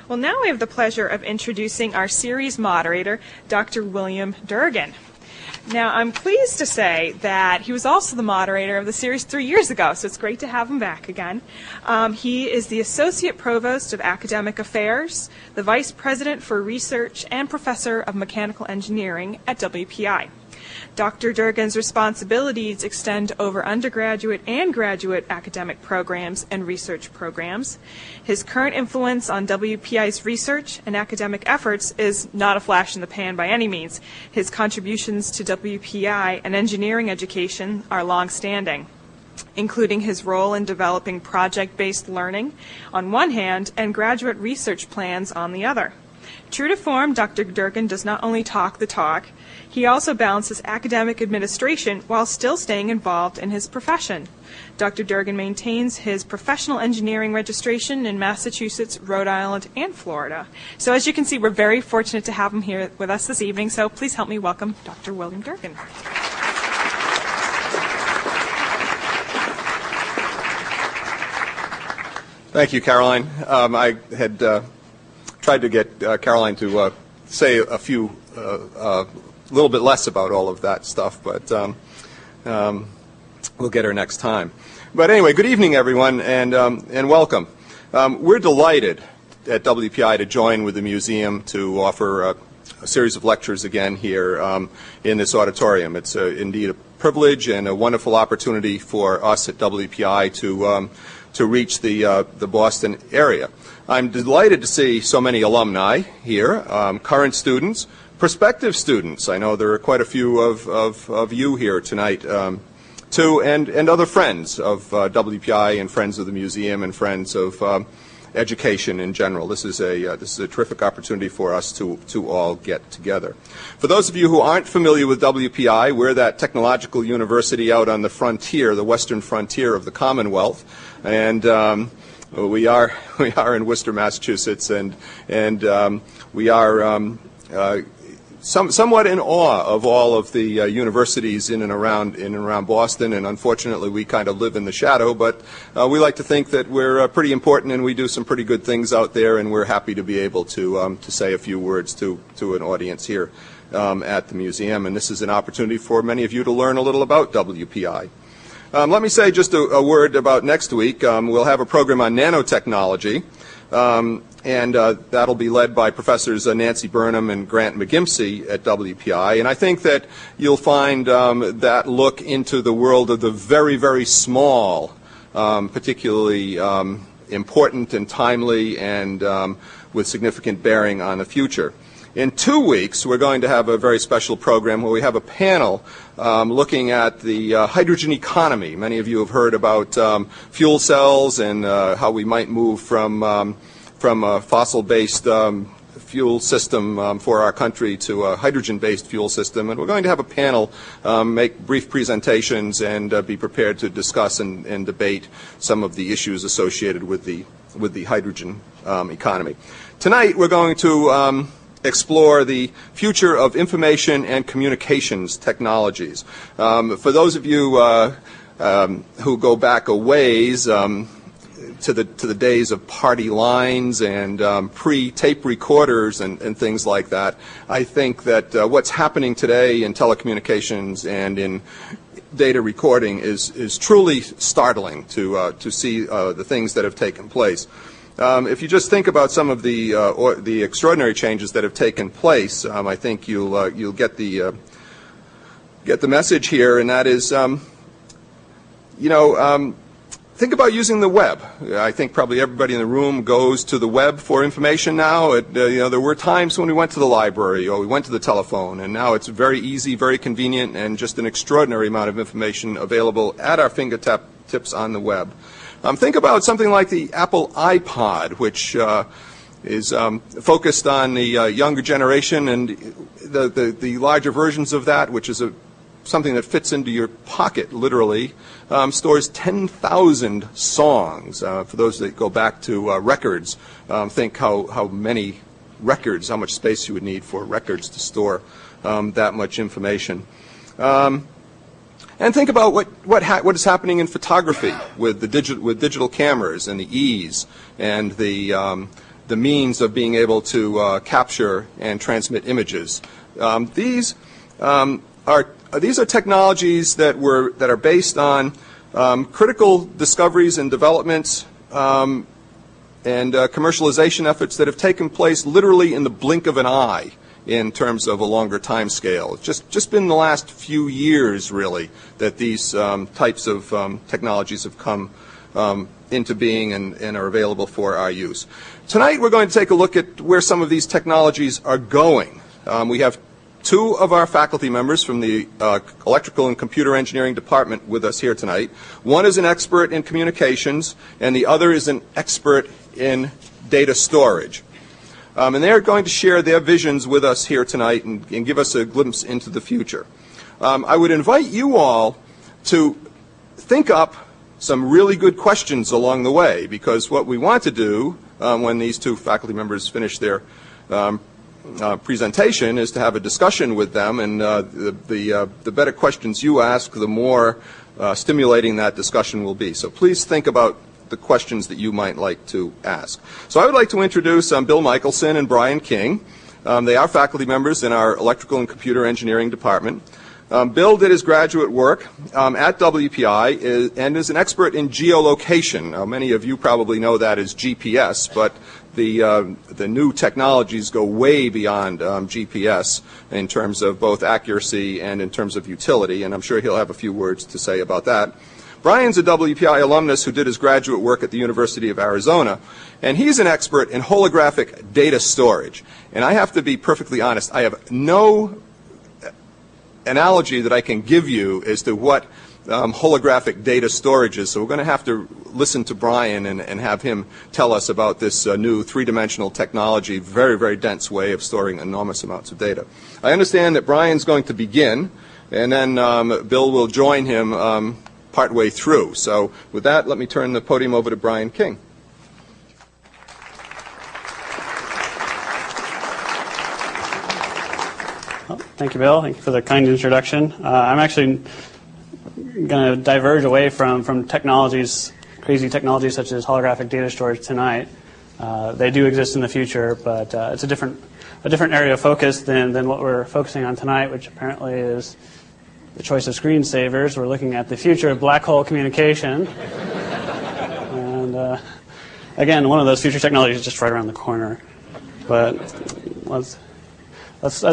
Well, now we have the pleasure of introducing our series moderator, Dr. William Durgan. Now, I'm pleased to say that he was also the moderator of the series 3 years ago, so it's great to have him back again. He is the Associate Provost of Academic Affairs, the Vice President for Research, and Professor of Mechanical Engineering at WPI. Dr. Durgan's responsibilities extend over undergraduate and graduate academic programs and research programs. His current influence on WPI's research and academic efforts is not a flash in the pan by any means. His contributions to WPI and engineering education are long-standing, including his role in developing project-based learning on one hand and graduate research plans on the other. True to form, Dr. Durgan does not only talk the talk, he also balances academic administration while still staying involved in his profession. Dr. Durgan maintains his professional engineering registration in Massachusetts, Rhode Island, and Florida. So as you can see, we're very fortunate to have him here with us this evening, so please help me welcome Dr. William Durgan. Thank you, Caroline. I had tried to get Caroline to say a few, little bit less about all of that stuff, but we'll get her next time. But anyway, good evening, everyone, and welcome. We're delighted at WPI to join with the museum to offer a series of lectures again here in this auditorium. It's indeed a privilege and a wonderful opportunity for us at WPI to reach the Boston area. I'm delighted to see so many alumni here, current students, prospective students. I know there are quite a few of you here tonight, too, and other friends of WPI and friends of the museum and friends of education in general. This is a terrific opportunity for us to all get together. For those of you who aren't familiar with WPI, we're that technological university out on the frontier, the western frontier of the Commonwealth, and we are in Worcester, Massachusetts, and we are somewhat in awe of all of the universities in and around Boston, and unfortunately we kind of live in the shadow, but we like to think that we're pretty important and we do some pretty good things out there, and we're happy to be able to say a few words to an audience here at the museum, and this is an opportunity for many of you to learn a little about WPI. Let me say just a word about next week. We'll have a program on nanotechnology, and that'll be led by Professors Nancy Burnham and Grant McGimsey at WPI. And I think that you'll find that look into the world of the very, very small, particularly important and timely and with significant bearing on the future. In 2 weeks, we're going to have a very special program where we have a panel looking at the hydrogen economy. Many of you have heard about fuel cells and how we might move from a fossil-based fuel system for our country to a hydrogen-based fuel system. And we're going to have a panel make brief presentations and be prepared to discuss and debate some of the issues associated with the hydrogen economy. Tonight, we're going to explore the future of information and communications technologies. For those of you who go back a ways to the days of party lines and pre-tape recorders and things like that, I think that what's happening today in telecommunications and in data recording is truly startling to see the things that have taken place. If you just think about some of the extraordinary changes that have taken place, I think you'll get the message here, and that is, think about using the web. I think probably everybody in the room goes to the web for information now. There were times when we went to the library or we went to the telephone, and now it's very easy, very convenient, and just an extraordinary amount of information available at our fingertips on the web. Think about something like the Apple iPod, which is focused on the younger generation, and the larger versions of that, which is something that fits into your pocket, literally, stores 10,000 songs. For those that go back to records, think how many records, how much space you would need for records to store that much information. And think about what is happening in photography with digital cameras and the ease and the the means of being able to capture and transmit images. These are technologies that are based on critical discoveries and developments and commercialization efforts that have taken place literally in the blink of an eye in terms of a longer time scale. It's just been the last few years, really, that these types of technologies have come into being and are available for our use. Tonight we're going to take a look at where some of these technologies are going. We have two of our faculty members from the Electrical and Computer Engineering Department with us here tonight. One is an expert in communications, and the other is an expert in data storage. And they're going to share their visions with us here tonight and give us a glimpse into the future. I would invite you all to think up some really good questions along the way, because what we want to do when these two faculty members finish their presentation is to have a discussion with them, and the better questions you ask, the more stimulating that discussion will be. So please think about the questions that you might like to ask. So I would like to introduce Bill Michelson and Brian King. They are faculty members in our Electrical and Computer Engineering Department. Bill did his graduate work at WPI and is an expert in geolocation. Now, many of you probably know that as GPS, but the new technologies go way beyond GPS in terms of both accuracy and in terms of utility, and I'm sure he'll have a few words to say about that. Brian's a WPI alumnus who did his graduate work at the University of Arizona, and he's an expert in holographic data storage. And I have to be perfectly honest, I have no analogy that I can give you as to what holographic data storage is, so we're going to have to listen to Brian and have him tell us about this new three-dimensional technology, very, very dense way of storing enormous amounts of data. I understand that Brian's going to begin, and then Bill will join him partway through. So with that, let me turn the podium over to Brian King. Well, thank you, Bill. Thank you for the kind introduction. I'm actually going to diverge away from technologies, crazy technologies such as holographic data storage tonight. They do exist in the future, but it's a different area of focus than what we're focusing on tonight, which apparently is the choice of screensavers. We're looking at the future of black hole communication. And again, one of those future technologies is just right around the corner. But let's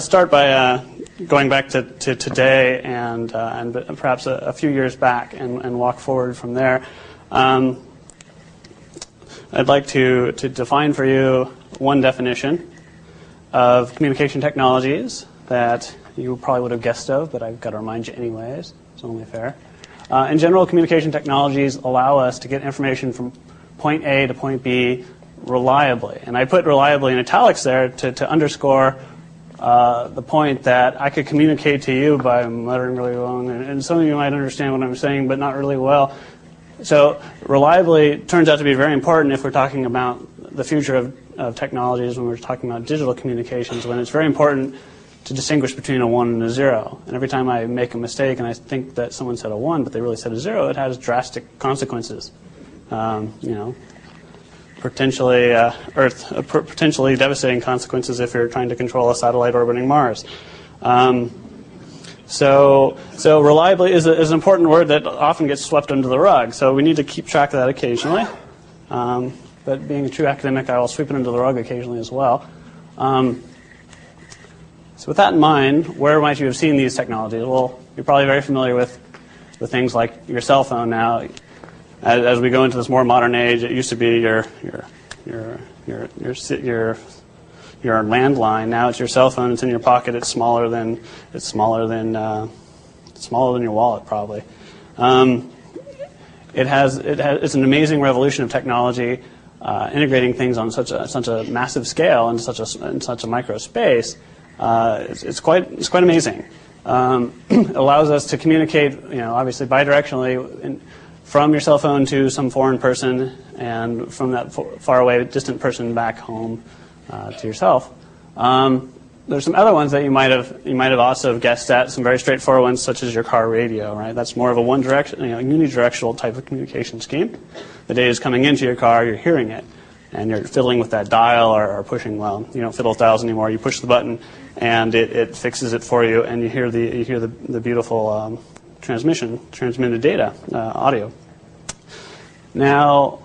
start by going back to today and perhaps a few years back and walk forward from there. I'd like to define for you one definition of communication technologies that you probably would have guessed of, but I've got to remind you anyways. It's only fair. In general, communication technologies allow us to get information from point A to point B reliably. And I put reliably in italics there to underscore the point that I could communicate to you by muttering really long, and some of you might understand what I'm saying, but not really well. So reliably turns out to be very important if we're talking about the future of technologies, when we're talking about digital communications, when it's very important to distinguish between a 1 and a 0. And every time I make a mistake and I think that someone said a 1, but they really said a 0, it has drastic consequences. Potentially potentially devastating consequences if you're trying to control a satellite orbiting Mars. So reliably is an important word that often gets swept under the rug. So we need to keep track of that occasionally. But being a true academic, I will sweep it under the rug occasionally as well. So with that in mind, where might you have seen these technologies? Well, you're probably very familiar with things like your cell phone now. As we go into this more modern age, it used to be your landline. Now it's your cell phone. It's in your pocket. It's smaller than your wallet, probably. It's an amazing revolution of technology, integrating things on such a massive scale in such a micro space. It's quite amazing. It allows us to communicate, obviously bidirectionally from your cell phone to some foreign person, and from that far away, distant person back home to yourself. There's some other ones that you might have also guessed at. Some very straightforward ones, such as your car radio. Right, that's more of a unidirectional type of communication scheme. The data is coming into your car, you're hearing it, and you're fiddling with that dial or pushing, well, you don't fiddle with dials anymore. You push the button, and it fixes it for you, and you hear the beautiful transmitted data, audio. Now,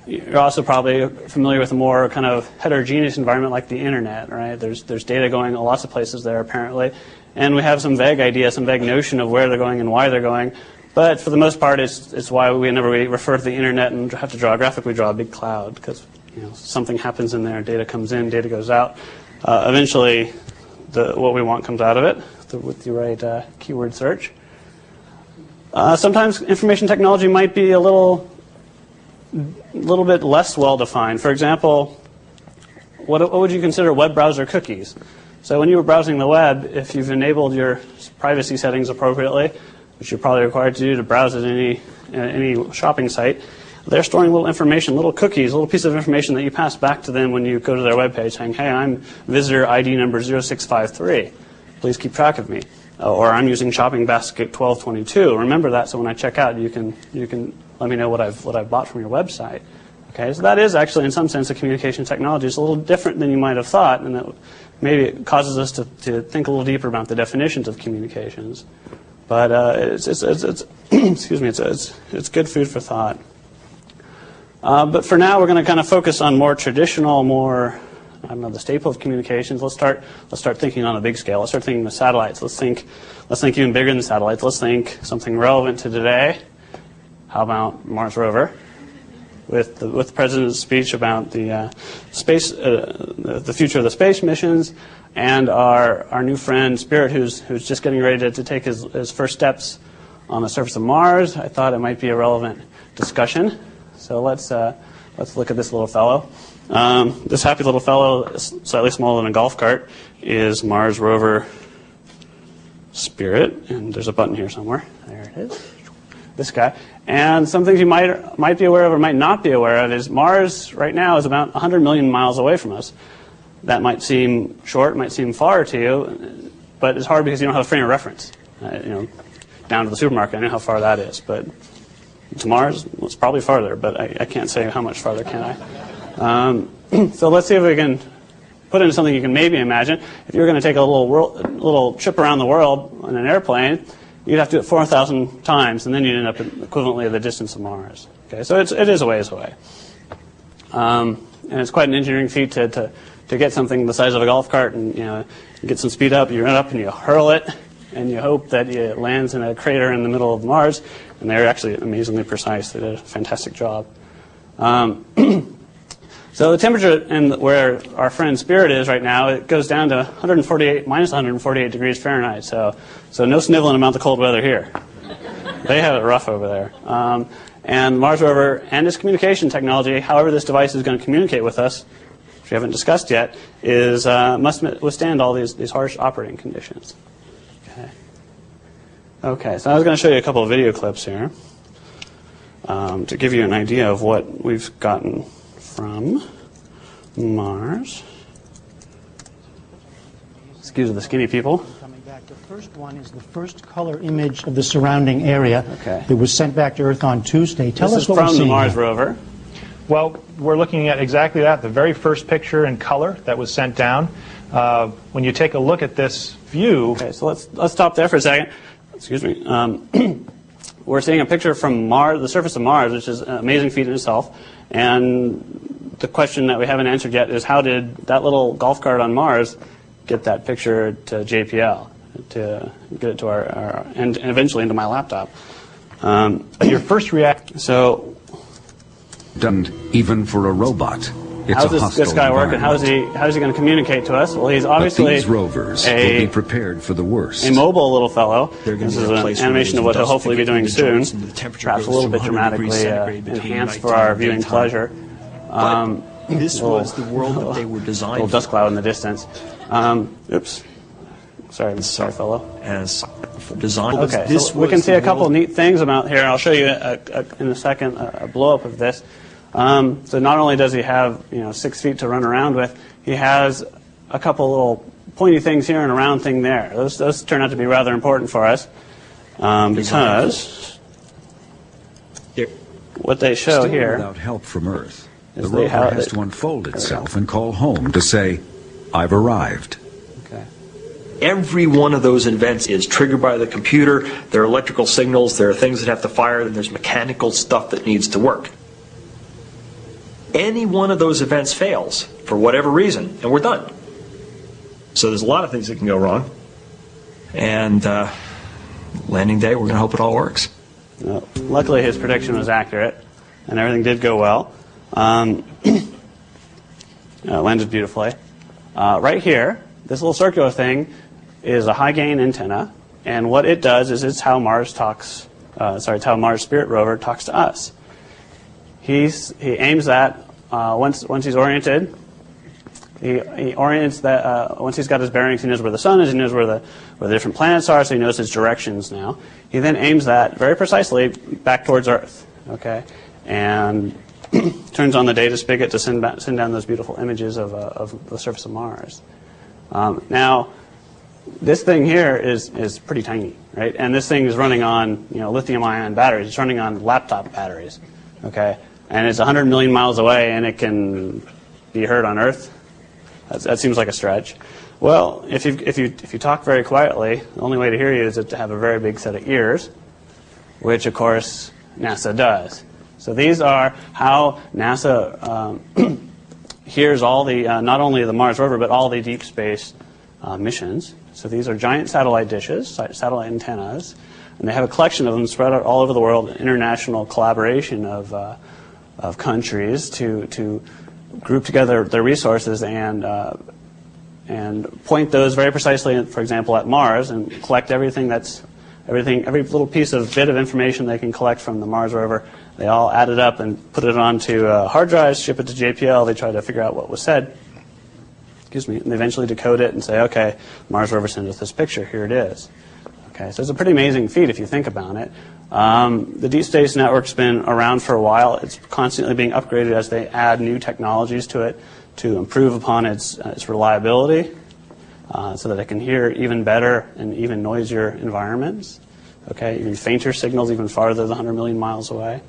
you're also probably familiar with a more kind of heterogeneous environment like the internet, right? There's data going lots of places there, apparently, and we have some vague idea, some vague notion of where they're going and why they're going. But for the most part, it's why whenever we refer to the internet and have to draw a graphic, we draw a big cloud, because something happens in there, data comes in, data goes out. Eventually, what we want comes out of it with the right keyword search. Sometimes information technology might be a little bit less well-defined. For example, what would you consider web browser cookies? So when you were browsing the web, if you've enabled your privacy settings appropriately, which you're probably required to do to browse at any shopping site, they're storing little information, little cookies, little piece of information that you pass back to them when you go to their web page saying, hey, I'm visitor ID number 0653. Please keep track of me. Or I'm using shopping basket 1222. Remember that so when I check out, you can let me know what I've bought from your website. Okay, so that is actually, in some sense, a communication technology. It's a little different than you might have thought, and that maybe it causes us to think a little deeper about the definitions of communications. But it's excuse me, it's good food for thought. But for now, we're going to kind of focus on more traditional, I don't know, the staple of communications. Let's start thinking on a big scale. Let's start thinking with satellites. Let's think even bigger than satellites. Let's think something relevant to today. How about Mars rover? With the president's speech about the space, the future of the space missions, and our new friend Spirit, who's just getting ready to take his first steps on the surface of Mars, I thought it might be a relevant discussion. So let's look at this little fellow. This happy little fellow, slightly smaller than a golf cart, is Mars rover Spirit, and there's a button here somewhere. There it is. This guy. And some things you might be aware of or might not be aware of is Mars right now is about 100 million miles away from us. That might seem short, might seem far to you, but it's hard because you don't have a frame of reference. Down to the supermarket, I know how far that is, but to Mars, it's probably farther, but I can't say how much farther, can I? So let's see if we can put into something you can maybe imagine. If you were going to take a little trip around the world on an airplane, you'd have to do it 4,000 times, and then you'd end up equivalently at the distance of Mars. Okay, so it is a ways away. And it's quite an engineering feat to get something the size of a golf cart and you get some speed up, you run up and you hurl it, and you hope that it lands in a crater in the middle of Mars. And they're actually amazingly precise. They did a fantastic job. So the temperature where our friend Spirit is right now, it goes down to minus 148 degrees Fahrenheit. So no sniveling about the cold weather here. They have it rough over there. And Mars rover and its communication technology, however this device is going to communicate with us, which we haven't discussed yet, must withstand all these harsh operating conditions. Okay, so I was going to show you a couple of video clips here to give you an idea of what we've gotten from Mars. Excuse the skinny people. Coming back, the first one is the first color image of the surrounding area that was sent back to Earth on Tuesday. Tell us what we're seeing. This is from the Mars rover. Well, we're looking at exactly that, the very first picture in color that was sent down. When you take a look at this view... Okay, so let's stop there for a second. Excuse me. We're seeing a picture from Mars, the surface of Mars, which is an amazing feat in itself. And the question that we haven't answered yet is how did that little golf cart on Mars get that picture to JPL, to get it to our and eventually into my laptop? Your first reaction... So... Done even for a robot. How does this guy work, and how is he going to communicate to us? Well, he's obviously these rovers will be prepared for the worst. A mobile little fellow. This is an animation of what he'll hopefully be doing soon, perhaps a little bit dramatically enhanced for our viewing pleasure. This was the world that they were designed for. A little dust cloud in the distance. Oops. Sorry, fellow. As designed. Okay, so we can see a couple of neat things about here. I'll show you in a second a blow-up of this. So not only does he have 6 feet to run around with, he has a couple little pointy things here and a round thing there. Those turn out to be rather important for us because what they show here without help from Earth. The rover has to unfold itself and call home to say, "I've arrived." Okay. Every one of those events is triggered by the computer. There are electrical signals, there are things that have to fire, and there's mechanical stuff that needs to work. Any one of those events fails, for whatever reason, and we're done. So there's a lot of things that can go wrong. And landing day, we're going to hope it all works. Well, luckily, his prediction was accurate, and everything did go well. Landed beautifully. Right here, this little circular thing is a high-gain antenna, and what it does is it's how Mars talks. It's how Mars Spirit rover talks to us. He aims that once he's oriented. He orients that once he's got his bearings. He knows where the sun is. He knows where the different planets are. So he knows his directions now. He then aims that very precisely back towards Earth. Okay, and turns on the data spigot to send down those beautiful images of the surface of Mars. Now, this thing here is pretty tiny, right? And this thing is running on lithium-ion batteries. It's running on laptop batteries. Okay, and it's 100 million miles away, and it can be heard on Earth. That seems like a stretch. Well, if you talk very quietly, the only way to hear you is to have a very big set of ears, which of course NASA does. So these are how NASA hears all the not only the Mars rover but all the deep space missions. So these are giant satellite dishes, satellite antennas, and they have a collection of them spread out all over the world. International collaboration of countries to group together their resources and point those very precisely, for example, at Mars, and collect every little piece of bit of information they can collect from the Mars rover. They all add it up and put it onto hard drives, ship it to JPL. They try to figure out what was said. Excuse me, and they eventually decode it and say, okay, Mars rover sent us this picture. Here it is. Okay, so it's a pretty amazing feat if you think about it. The Deep Space Network's been around for a while. It's constantly being upgraded as they add new technologies to it to improve upon its reliability so that it can hear even better and even noisier environments. Okay, even fainter signals, even farther than 100 million miles away.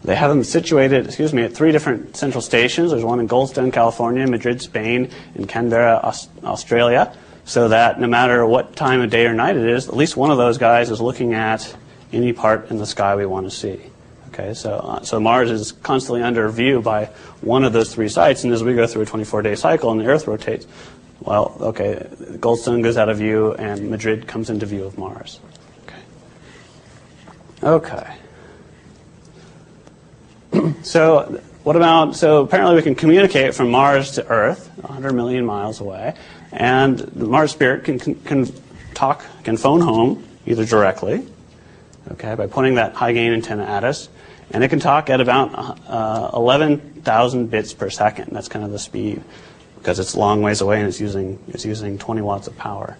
They have them situated, at 3 different central stations. There's one in Goldstone, California, Madrid, Spain, and Canberra, Australia, so that no matter what time of day or night it is, at least one of those guys is looking at any part in the sky we want to see. Okay, so Mars is constantly under view by one of those 3 sites, and as we go through a 24-day cycle and the Earth rotates, well, okay, Goldstone goes out of view and Madrid comes into view of Mars. Okay. So apparently we can communicate from Mars to Earth, 100 million miles away, and the Mars Spirit can phone home either directly, okay, by pointing that high gain antenna at us, and it can talk at about 11,000 bits per second. That's kind of the speed, because it's a long ways away and it's using 20 watts of power.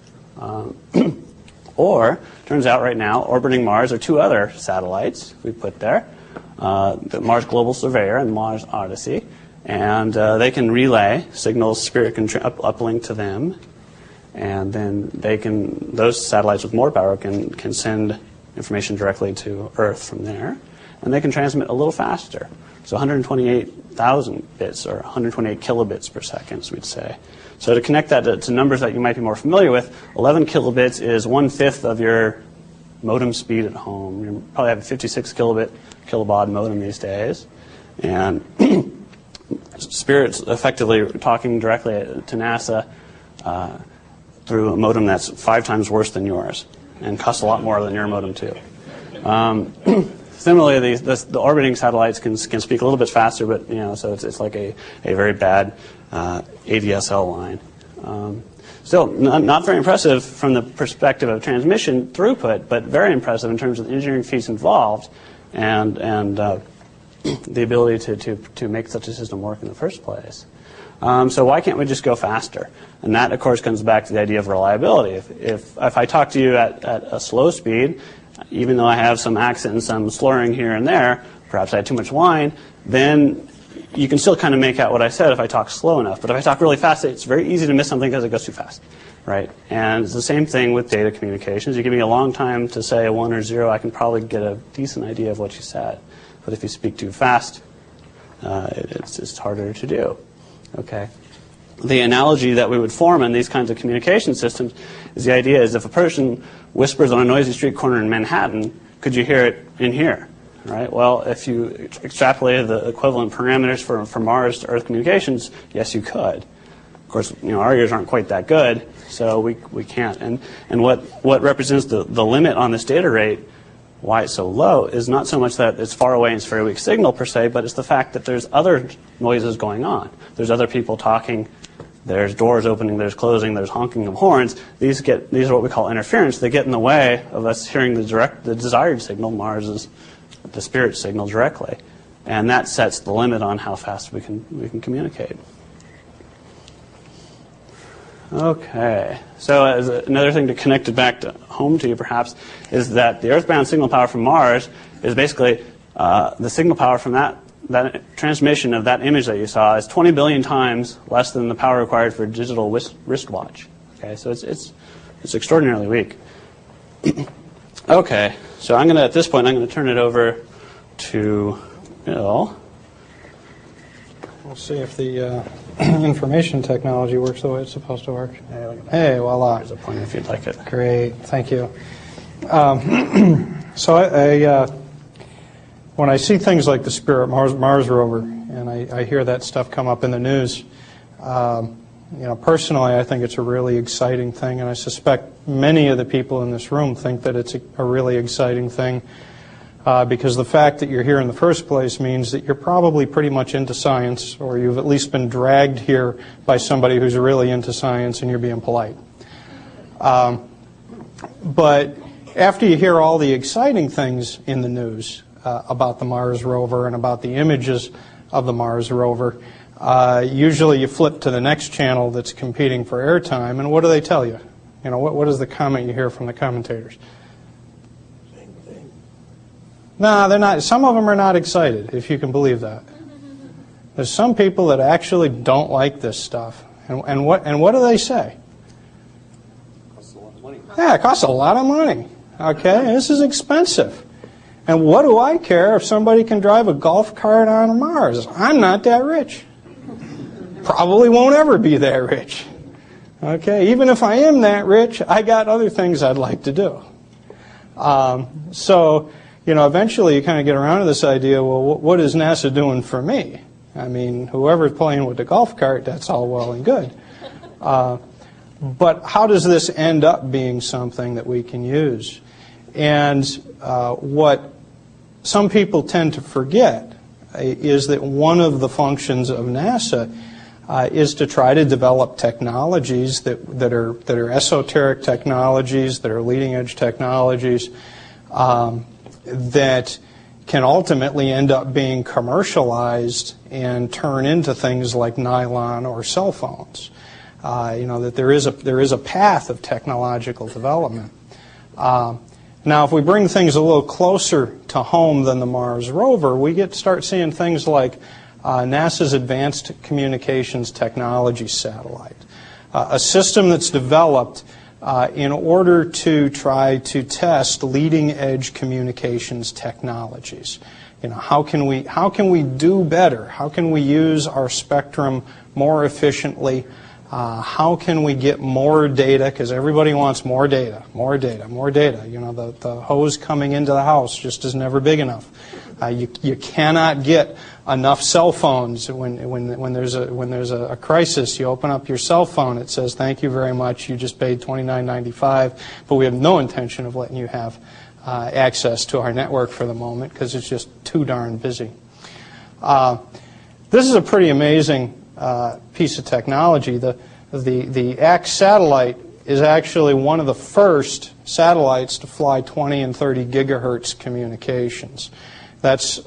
Or, turns out right now, orbiting Mars are 2 other satellites we put there, the Mars Global Surveyor and Mars Odyssey, and they can relay signals. Spirit can uplink to them, and then those satellites with more power can send information directly to Earth from there, and they can transmit a little faster, so 128,000 bits, or 128 kilobits per second, as we'd say. So to connect that to numbers that you might be more familiar with, 11 kilobits is 1/5 of your modem speed at home. You probably have a 56 kilobaud modem these days, and Spirit's effectively talking directly to NASA through a modem that's 5 times worse than yours and costs a lot more than your modem too. Similarly, the orbiting satellites can speak a little bit faster, but so it's like a very bad ADSL line. Still, not very impressive from the perspective of transmission throughput, but very impressive in terms of the engineering feats involved and the ability to make such a system work in the first place. So why can't we just go faster? And that, of course, comes back to the idea of reliability. If I talk to you at a slow speed, even though I have some accent and some slurring here and there, perhaps I had too much wine, then you can still kind of make out what I said if I talk slow enough. But if I talk really fast, it's very easy to miss something because it goes too fast, right? And it's the same thing with data communications. You give me a long time to say a 1 or 0, I can probably get a decent idea of what you said. but if you speak too fast, it's harder to do. Okay. The analogy that we would form in these kinds of communication systems is the idea is if a person whispers on a noisy street corner in Manhattan, could you hear it in here? Right? Well, if you extrapolated the equivalent parameters for Mars to Earth communications, yes, you could. Of course, our ears aren't quite that good, so we can't. And what represents the limit on this data rate, why it's so low, is not so much that it's far away and it's a very weak signal per se, but it's the fact that there's other noises going on. There's other people talking. There's doors opening, there's closing, there's honking of horns. These are what we call interference. They get in the way of us hearing the desired signal, Mars's, the spirit signal directly. And that sets the limit on how fast we can communicate. Okay. So as another thing to connect it back to home to you perhaps is that the earthbound signal power from Mars is basically the signal power from that transmission of that image that you saw is 20 billion times less than the power required for a digital wristwatch. Okay, so it's extraordinarily weak. Okay, so at this point I'm going to turn it over to Bill. We'll see if the information technology works the way it's supposed to work. Hey, voila. There's a pointer if you'd like it. Great, thank you. So when I see things like the Spirit Mars rover, and I hear that stuff come up in the news, personally I think it's a really exciting thing, and I suspect many of the people in this room think that it's a really exciting thing because the fact that you're here in the first place means that you're probably pretty much into science, or you've at least been dragged here by somebody who's really into science and you're being polite. But after you hear all the exciting things in the news, about the Mars rover and about the images of the Mars rover, usually you flip to the next channel that's competing for airtime, and what do they tell you? What is the comment you hear from the commentators? Same thing. No, they're not. Some of them are not excited, if you can believe that. There's some people that actually don't like this stuff. And what do they say? It costs a lot of money. Yeah, it costs a lot of money. Okay, this is expensive. And what do I care if somebody can drive a golf cart on Mars? I'm not that rich. Probably won't ever be that rich. Okay, even if I am that rich, I got other things I'd like to do. So, eventually you kind of get around to this idea, well, what is NASA doing for me? I mean, whoever's playing with the golf cart, that's all well and good. But how does this end up being something that we can use? And what some people tend to forget is that one of the functions of NASA is to try to develop technologies that are esoteric technologies, that are leading edge technologies, that can ultimately end up being commercialized and turn into things like nylon or cell phones. That there is a path of technological development. Now, if we bring things a little closer to home than the Mars rover, we start seeing things like NASA's Advanced Communications Technology Satellite, a system that's developed in order to try to test leading-edge communications technologies. How can we do better? How can we use our spectrum more efficiently? How can we get more data? Because everybody wants more data, more data, more data. The hose coming into the house just is never big enough. You cannot get enough cell phones. When there's a crisis, you open up your cell phone. It says, "Thank you very much. You just paid $29.95, but we have no intention of letting you have access to our network for the moment because it's just too darn busy." This is a pretty amazing piece of technology. The ACT satellite is actually one of the first satellites to fly 20 and 30 gigahertz communications. That's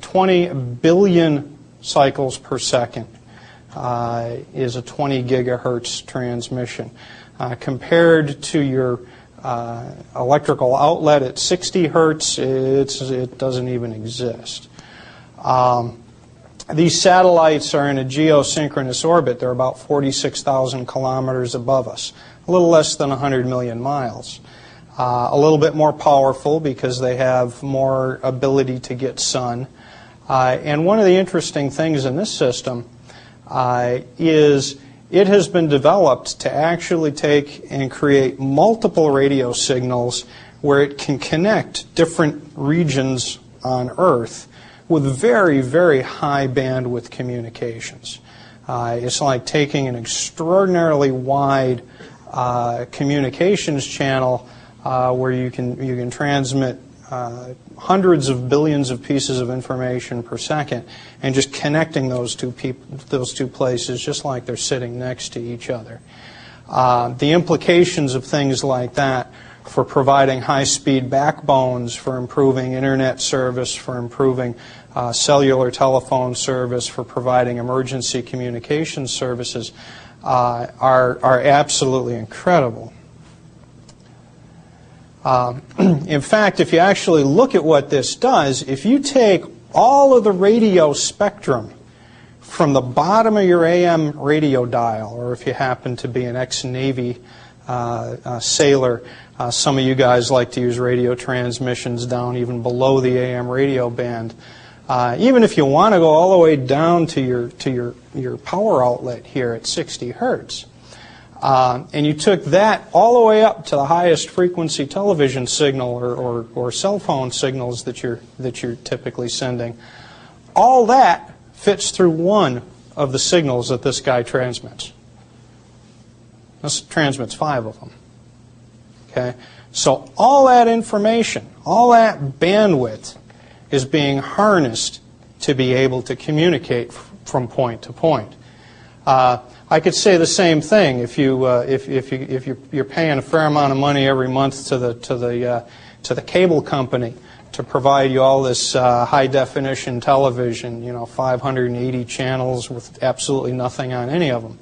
20 billion cycles per second is a 20 gigahertz transmission. Compared to your electrical outlet at 60 hertz, it doesn't even exist. These satellites are in a geosynchronous orbit. They're about 46,000 kilometers above us, a little less than 100 million miles. A little bit more powerful because they have more ability to get sun. And one of the interesting things in this system is it has been developed to actually take and create multiple radio signals where it can connect different regions on Earth with very, very high bandwidth communications. It's like taking an extraordinarily wide communications channel where you can transmit hundreds of billions of pieces of information per second, and just connecting those two places just like they're sitting next to each other. The implications of things like that for providing high-speed backbones, for improving internet service, for improving cellular telephone service, for providing emergency communication services are absolutely incredible. In fact, if you actually look at what this does, if you take all of the radio spectrum from the bottom of your AM radio dial, or if you happen to be an ex-Navy sailor, some of you guys like to use radio transmissions down even below the AM radio band. Even if you want to go all the way down to your power outlet here at 60 hertz, and you took that all the way up to the highest frequency television signal or cell phone signals that you're typically sending, all that fits through one of the signals that this guy transmits. This transmits 5 of them. Okay? So all that information, all that bandwidth is being harnessed to be able to communicate from point to point. I could say the same thing if you're paying a fair amount of money every month to the cable company to provide you all this high definition television, 580 channels with absolutely nothing on any of them.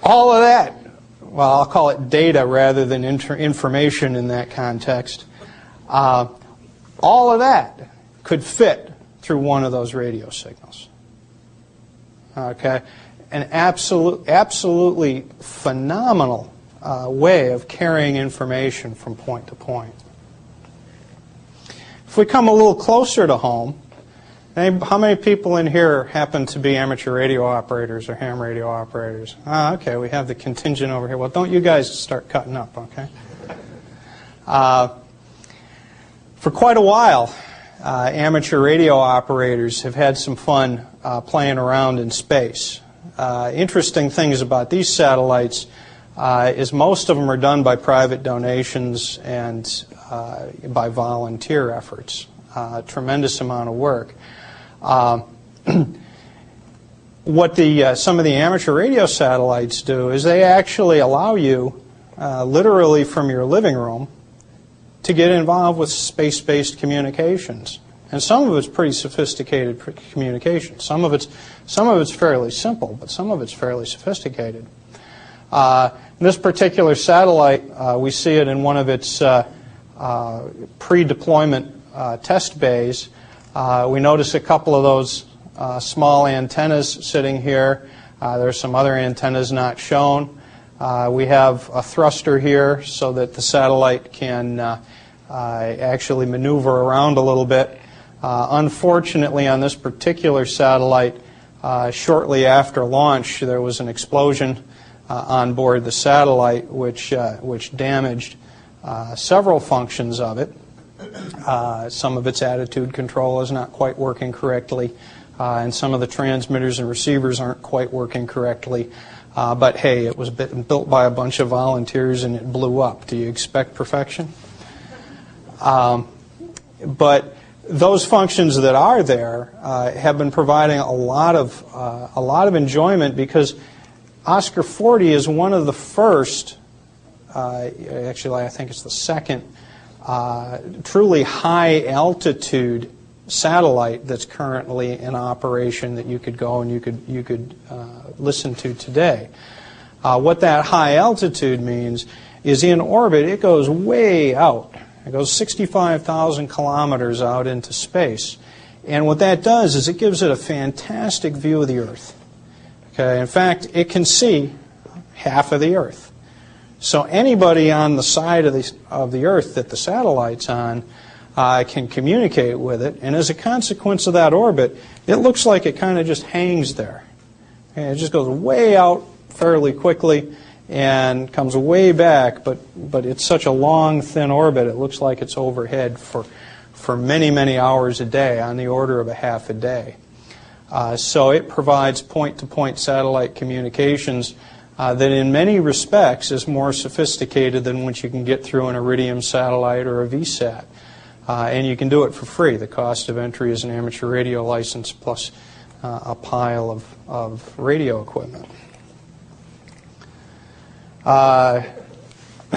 All of that, well, I'll call it data rather than information in that context. All of that could fit through one of those radio signals. Okay, an absolutely phenomenal way of carrying information from point to point. If we come a little closer to home, how many people in here happen to be amateur radio operators or ham radio operators? Okay, we have the contingent over here. Well, don't you guys start cutting up, okay? For quite a while, amateur radio operators have had some fun playing around in space. Interesting things about these satellites is most of them are done by private donations and by volunteer efforts. Tremendous amount of work. What some of the amateur radio satellites do is they actually allow you, literally from your living room, to get involved with space-based communications. And some of it's pretty sophisticated communication. Some of it's fairly simple, but some of it's fairly sophisticated. This particular satellite, we see it in one of its pre-deployment test bays. We notice a couple of those small antennas sitting here. There's some other antennas not shown. We have a thruster here so that the satellite can actually maneuver around a little bit. Unfortunately, on this particular satellite, shortly after launch, there was an explosion on board the satellite, which damaged several functions of it. Some of its attitude control is not quite working correctly, and some of the transmitters and receivers aren't quite working correctly. But hey, it was built by a bunch of volunteers and it blew up. Do you expect perfection? But those functions that are there have been providing a lot of enjoyment, because Oscar 40 is one of the first, actually I think it's the second, truly high altitude satellite that's currently in operation that you could go and you could listen to today. What that high altitude means is in orbit it goes way out. It goes 65,000 kilometers out into space. And what that does is it gives it a fantastic view of the Earth. Okay? In fact, it can see half of the Earth. So anybody on the side of the Earth that the satellite's on can communicate with it, and as a consequence of that orbit, it looks like it kind of just hangs there. And it just goes way out fairly quickly and comes way back, but it's such a long, thin orbit, it looks like it's overhead for many, many hours a day, on the order of a half a day. So it provides point-to-point satellite communications that in many respects is more sophisticated than what you can get through an Iridium satellite or a VSAT. And you can do it for free. The cost of entry is an amateur radio license plus a pile of radio equipment.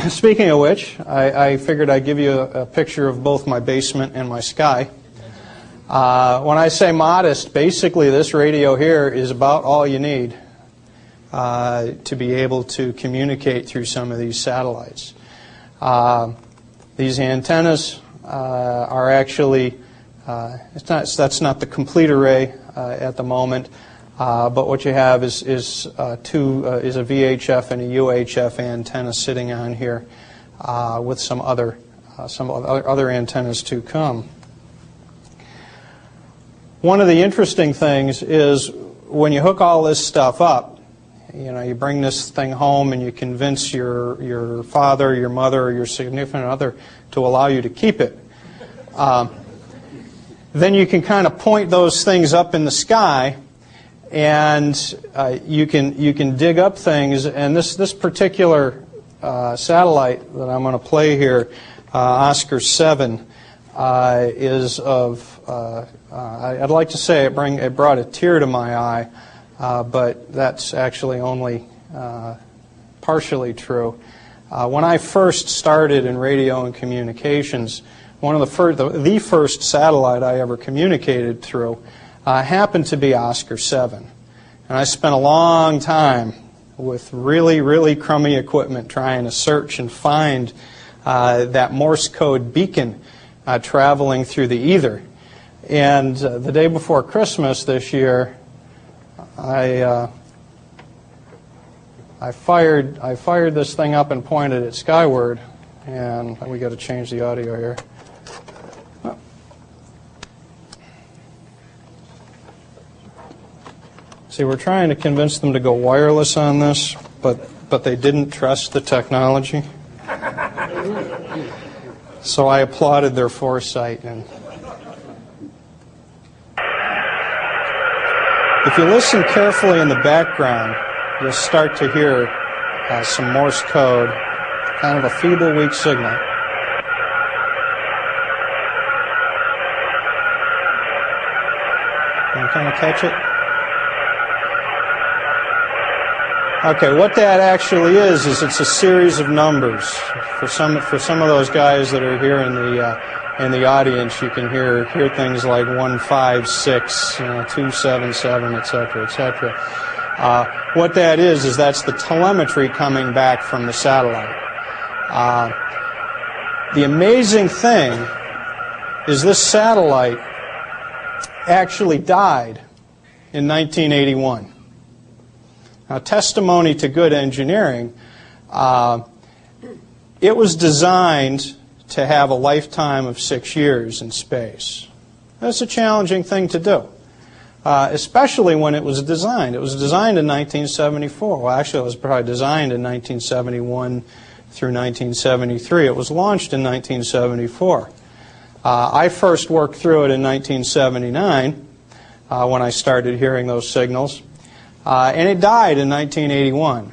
Speaking of which, I figured I'd give you a picture of both my basement and my sky. When I say modest, basically this radio here is about all you need to be able to communicate through some of these satellites. These antennas are actually, that's not the complete array at the moment, but what you have is a VHF and a UHF antenna sitting on here with some other antennas to come. One of the interesting things is when you hook all this stuff up, you bring this thing home and you convince your father, your mother, or your significant other to allow you to keep it. Then you can kind of point those things up in the sky, and you can dig up things. And this particular satellite that I'm going to play here, Oscar 7, is of I'd like to say it brought a tear to my eye, but that's actually only partially true. When I first started in radio and communications, the first satellite I ever communicated through happened to be Oscar 7. And I spent a long time with really, really crummy equipment trying to search and find that Morse code beacon traveling through the ether. And the day before Christmas this year, I fired this thing up and pointed it skyward, and we got to change the audio here. See, we're trying to convince them to go wireless on this, but they didn't trust the technology. So I applauded their foresight. And if you listen carefully in the background, you'll start to hear some Morse code, kind of a feeble, weak signal. Can you kind of catch it? Okay, what that actually is it's a series of numbers. For some of those guys that are here in the audience, you can hear things like 156, 277, etc., etc. What that is that's the telemetry coming back from the satellite. The amazing thing is this satellite actually died in 1981. Now, testimony to good engineering, it was designed to have a lifetime of 6 years in space. That's a challenging thing to do, especially when it was designed. It was designed in 1974. Well, actually, it was probably designed in 1971 through 1973. It was launched in 1974. I first worked through it in 1979 when I started hearing those signals. And it died in 1981.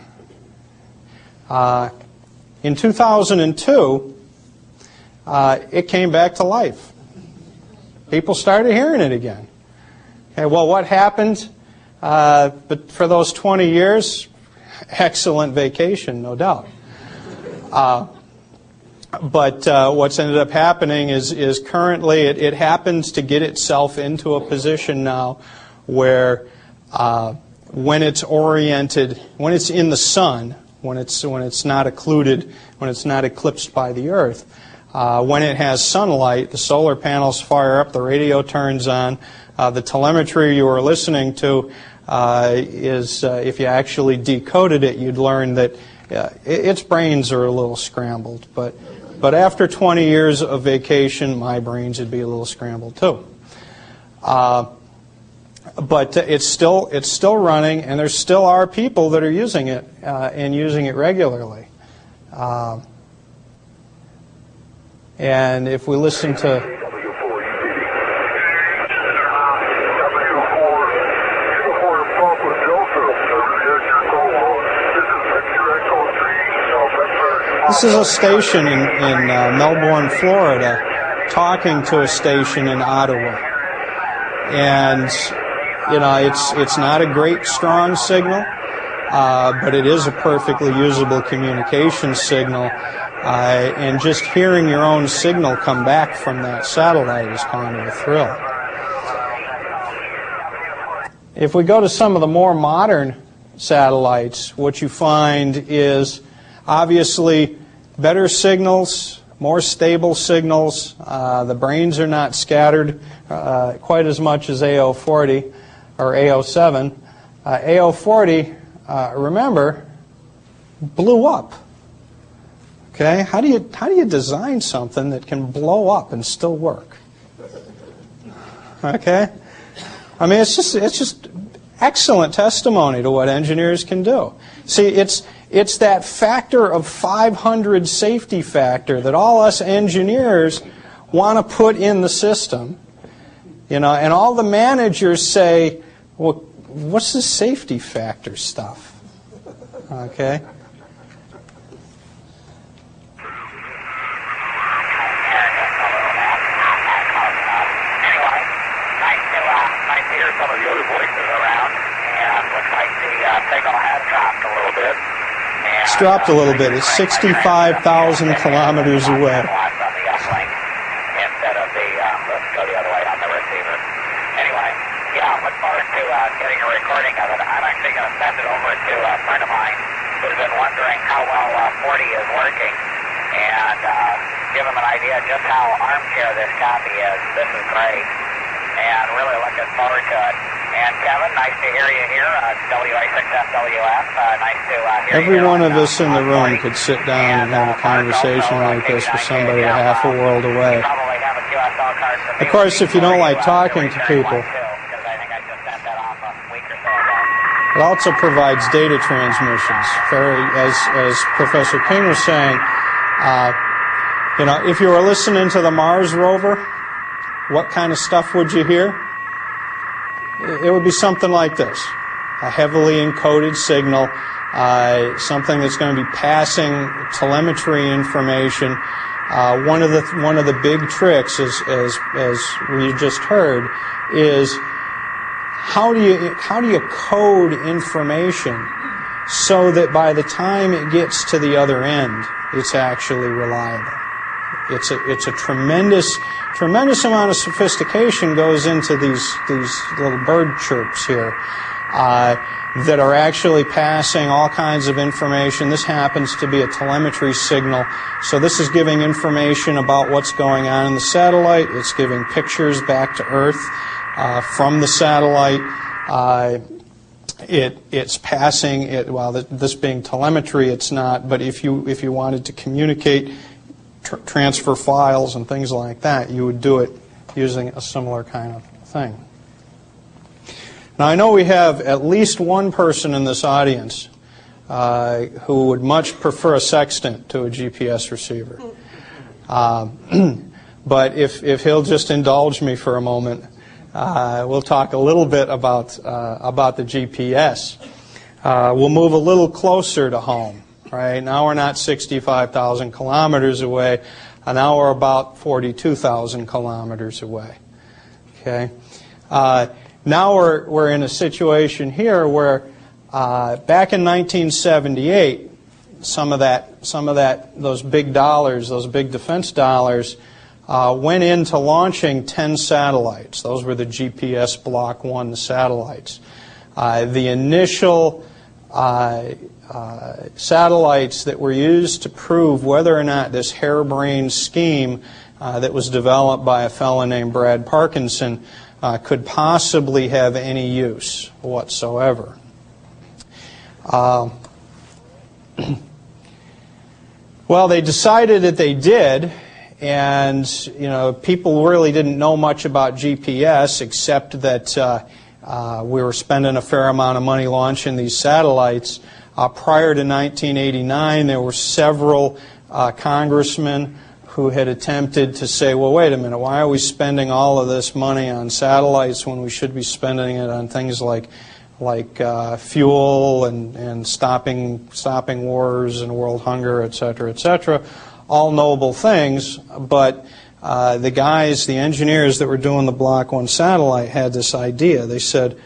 In 2002, it came back to life. People started hearing it again. Okay, well, what happened? But for those 20 years, excellent vacation, no doubt. But what's ended up happening is currently it happens to get itself into a position now where when it's oriented, when it's in the sun, when it's not occluded, when it's not eclipsed by the Earth, when it has sunlight, the solar panels fire up, the radio turns on, the telemetry you are listening to is, if you actually decoded it, you'd learn that its brains are a little scrambled, but But after 20 years of vacation, my brains would be a little scrambled too. But it's still running, and there still are people that are using it and using it regularly. And if we listen to this is a station in Melbourne, Florida, talking to a station in Ottawa. And, you know, it's not a great strong signal, but it is a perfectly usable communication signal. And just hearing your own signal come back from that satellite is kind of a thrill. If we go to some of the more modern satellites, what you find is obviously better signals, more stable signals. The brains are not scattered quite as much as AO40 or AO7. AO40, remember, blew up. Okay, how do you design something that can blow up and still work? Okay, I mean it's just excellent testimony to what engineers can do. See, it's that factor of 500 safety factor that all us engineers want to put in the system, you know, and all the managers say, well, what's this safety factor stuff? Okay. It's dropped a little bit. It's 65,000 kilometers away. Instead of the, let's go the other way on the receiver. Anyway, yeah, look forward to getting a recording of it. I'm actually going to send it over to a friend of mine who's been wondering how well 40 is working, and give him an idea just how armchair this copy is. This is great, and really looking forward to it. And Kevin, nice to hear you here. WA6FWF, nice to hear Every you. one of us in the room could sit down and have a conversation like this with somebody a half a world away. Of course, if you don't like talking to people, it also provides data transmissions. As Professor King was saying, you know, if you were listening to the Mars rover, what kind of stuff would you hear? It would be something like this: a heavily encoded signal, something that's going to be passing telemetry information. One of the big tricks, as we just heard, is how do you code information so that by the time it gets to the other end, it's actually reliable. It's a tremendous amount of sophistication goes into these little bird chirps here that are actually passing all kinds of information. This happens to be a telemetry signal, so this is giving information about what's going on in the satellite. It's giving pictures back to Earth from the satellite. It's passing it. Well, this being telemetry, it's not. But if you wanted to communicate, transfer files and things like that, you would do it using a similar kind of thing. Now, I know we have at least one person in this audience who would much prefer a sextant to a GPS receiver. But if he'll just indulge me for a moment, we'll talk a little bit about the GPS. We'll move a little closer to home. Right now we're not 65,000 kilometers away. Now we're about 42,000 kilometers away. Okay. Now we're in a situation here where back in 1978, some of that those big dollars, those big defense dollars, went into launching 10 satellites. Those were the GPS Block 1 satellites. The initial satellites that were used to prove whether or not this harebrained scheme that was developed by a fellow named Brad Parkinson could possibly have any use whatsoever. Well, they decided that they did, and people really didn't know much about GPS except that we were spending a fair amount of money launching these satellites. Prior to 1989, there were several congressmen who had attempted to say, well, wait a minute, why are we spending all of this money on satellites when we should be spending it on things like fuel and stopping wars and world hunger, et cetera, all noble things, but the engineers that were doing the Block 1 satellite had this idea. They said,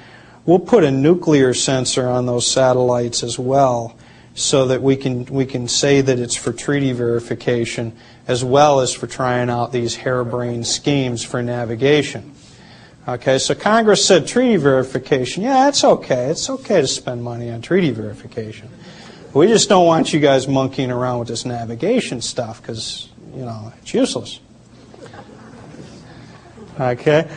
we'll put a nuclear sensor on those satellites as well so that we can say that it's for treaty verification as well as for trying out these harebrained schemes for navigation. Okay, so Congress said treaty verification, yeah, it's okay. It's okay to spend money on treaty verification. We just don't want you guys monkeying around with this navigation stuff because, it's useless. Okay.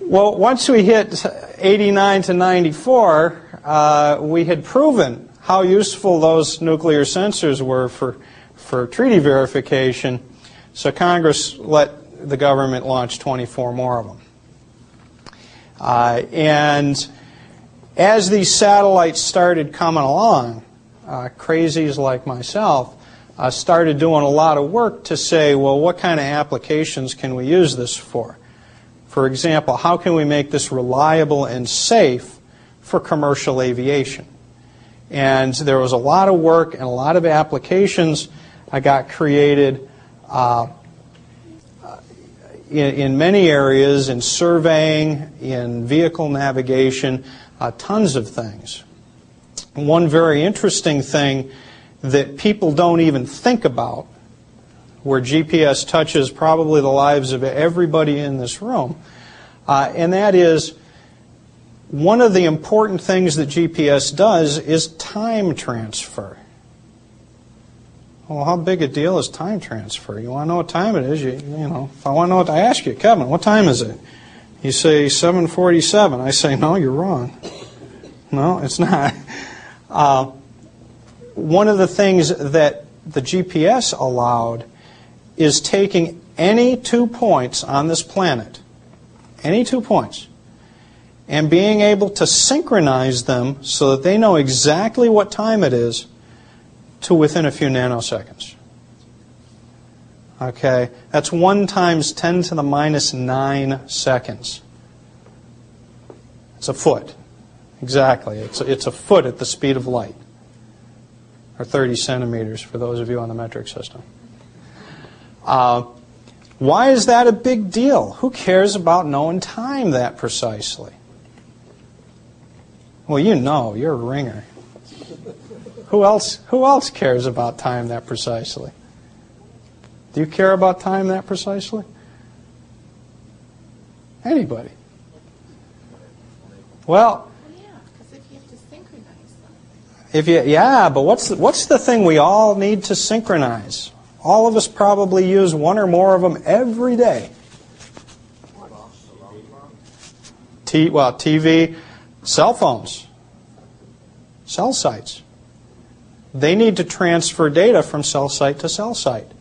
Well, once we hit 89 to 94, we had proven how useful those nuclear sensors were for treaty verification, so Congress let the government launch 24 more of them. And as these satellites started coming along, crazies like myself started doing a lot of work to say, well, what kind of applications can we use this for? For example, how can we make this reliable and safe for commercial aviation? And there was a lot of work and a lot of applications got created in many areas, in surveying, in vehicle navigation, tons of things. One very interesting thing that people don't even think about, where GPS touches probably the lives of everybody in this room, and that is one of the important things that GPS does is time transfer. Well, how big a deal is time transfer? You want to know what time it is? If I want to know what I ask you, Kevin, what time is it? You say 7:47. I say, no, you're wrong. No, it's not. One of the things that the GPS allowed is taking any 2 points on this planet, any 2 points, and being able to synchronize them so that they know exactly what time it is to within a few nanoseconds. Okay, that's 1 times 10 to the minus 9 seconds. It's a foot. Exactly. It's a foot at the speed of light. Or 30 centimeters for those of you on the metric system. Why is that a big deal? Who cares about knowing time that precisely? Well, you're a ringer. Who else cares about time that precisely? Do you care about time that precisely? Anybody? Well, yeah, because if you have to synchronize them. But what's the thing we all need to synchronize? All of us probably use one or more of them every day. TV, cell phones, cell sites. They need to transfer data from cell site to cell site.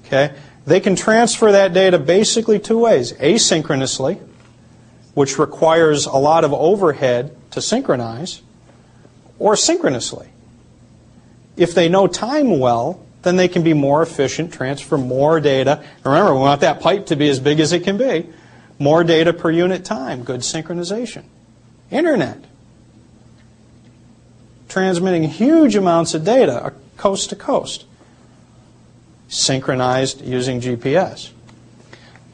Okay? They can transfer that data basically 2 ways. Asynchronously, which requires a lot of overhead to synchronize, or synchronously. If they know time well, then they can be more efficient, transfer more data. Remember, we want that pipe to be as big as it can be. More data per unit time, good synchronization. Internet. Transmitting huge amounts of data coast to coast, synchronized using GPS.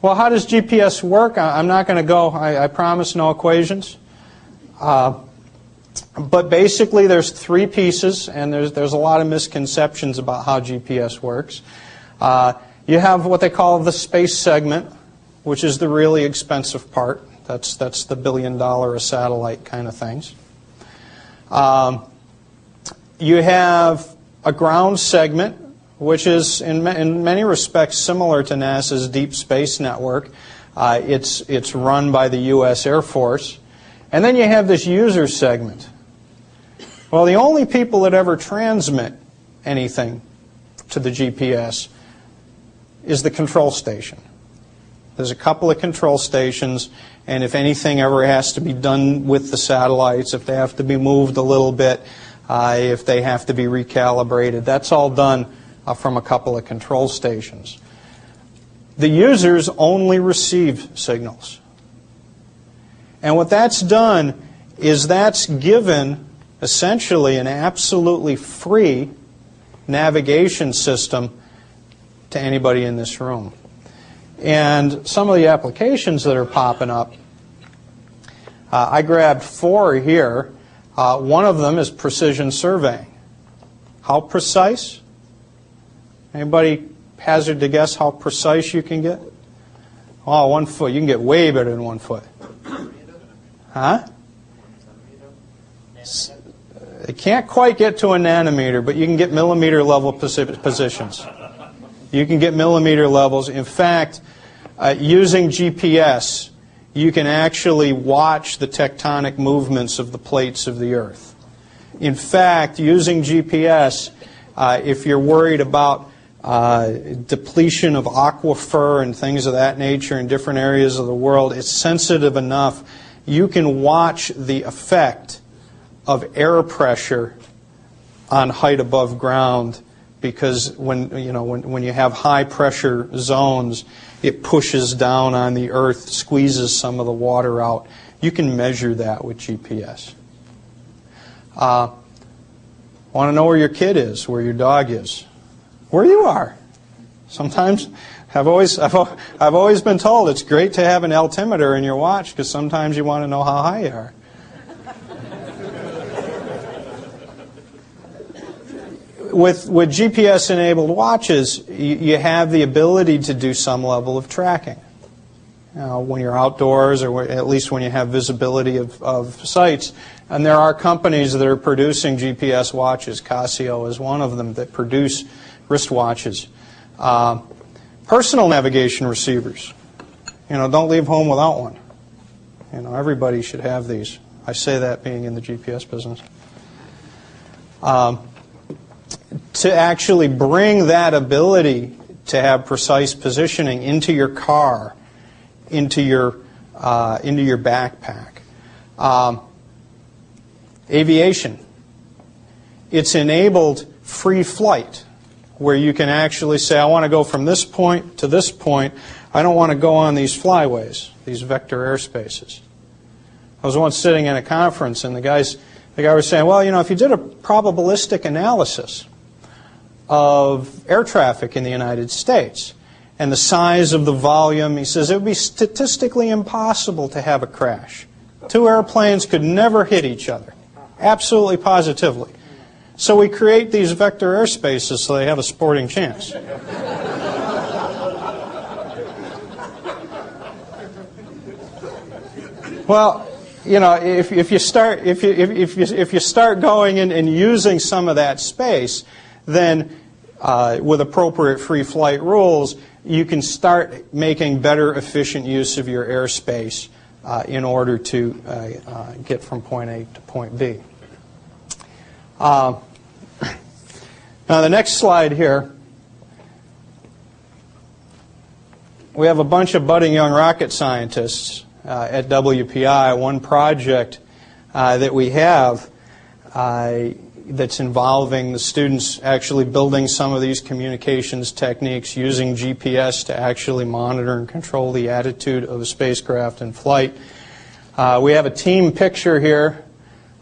Well, how does GPS work? I'm not going to go, I promise no equations. But basically there's 3 pieces, and there's a lot of misconceptions about how GPS works. You have what they call the space segment, which is the really expensive part. That's the $1 billion a satellite kind of things. You have a ground segment, which is in many respects similar to NASA's Deep Space Network. It's run by the U.S. Air Force. And then you have this user segment. Well, the only people that ever transmit anything to the GPS is the control station. There's a couple of control stations, and if anything ever has to be done with the satellites, if they have to be moved a little bit, if they have to be recalibrated, that's all done from a couple of control stations. The users only receive signals. And what that's done is that's given essentially an absolutely free navigation system to anybody in this room. And some of the applications that are popping up, I grabbed 4 here. One of them is precision surveying. How precise? Anybody hazard to guess how precise you can get? Oh, 1 foot. You can get way better than 1 foot. Huh? It can't quite get to a nanometer, but you can get millimeter level positions. You can get millimeter levels. In fact, using GPS, you can actually watch the tectonic movements of the plates of the Earth. In fact, using GPS, if you're worried about depletion of aquifer and things of that nature in different areas of the world, it's sensitive enough. You can watch the effect of air pressure on height above ground, because when you have high pressure zones, it pushes down on the Earth, squeezes some of the water out. You can measure that with GPS. Want to know where your kid is, where your dog is, where you are. Sometimes I've always been told it's great to have an altimeter in your watch, because sometimes you want to know how high you are. With GPS-enabled watches, you have the ability to do some level of tracking. When you're outdoors, or at least when you have visibility of sites. And there are companies that are producing GPS watches. Casio is one of them that produce wristwatches. Personal navigation receivers. Don't leave home without one. Everybody should have these. I say that being in the GPS business. To actually bring that ability to have precise positioning into your car, into your backpack. Aviation. It's enabled free flight, where you can actually say, I want to go from this point to this point. I don't want to go on these flyways, these vector airspaces. I was once sitting in a conference, and the guy was saying, well, if you did a probabilistic analysis of air traffic in the United States and the size of the volume, he says it would be statistically impossible to have a crash. 2 airplanes could never hit each other, absolutely positively. So we create these vector airspaces so they have a sporting chance. Well, if you start going in and using some of that space, then with appropriate free flight rules, you can start making better efficient use of your airspace in order to get from point A to point B. Now the next slide here, we have a bunch of budding young rocket scientists at WPI. One project that we have that's involving the students actually building some of these communications techniques using GPS to actually monitor and control the attitude of a spacecraft in flight. We have a team picture here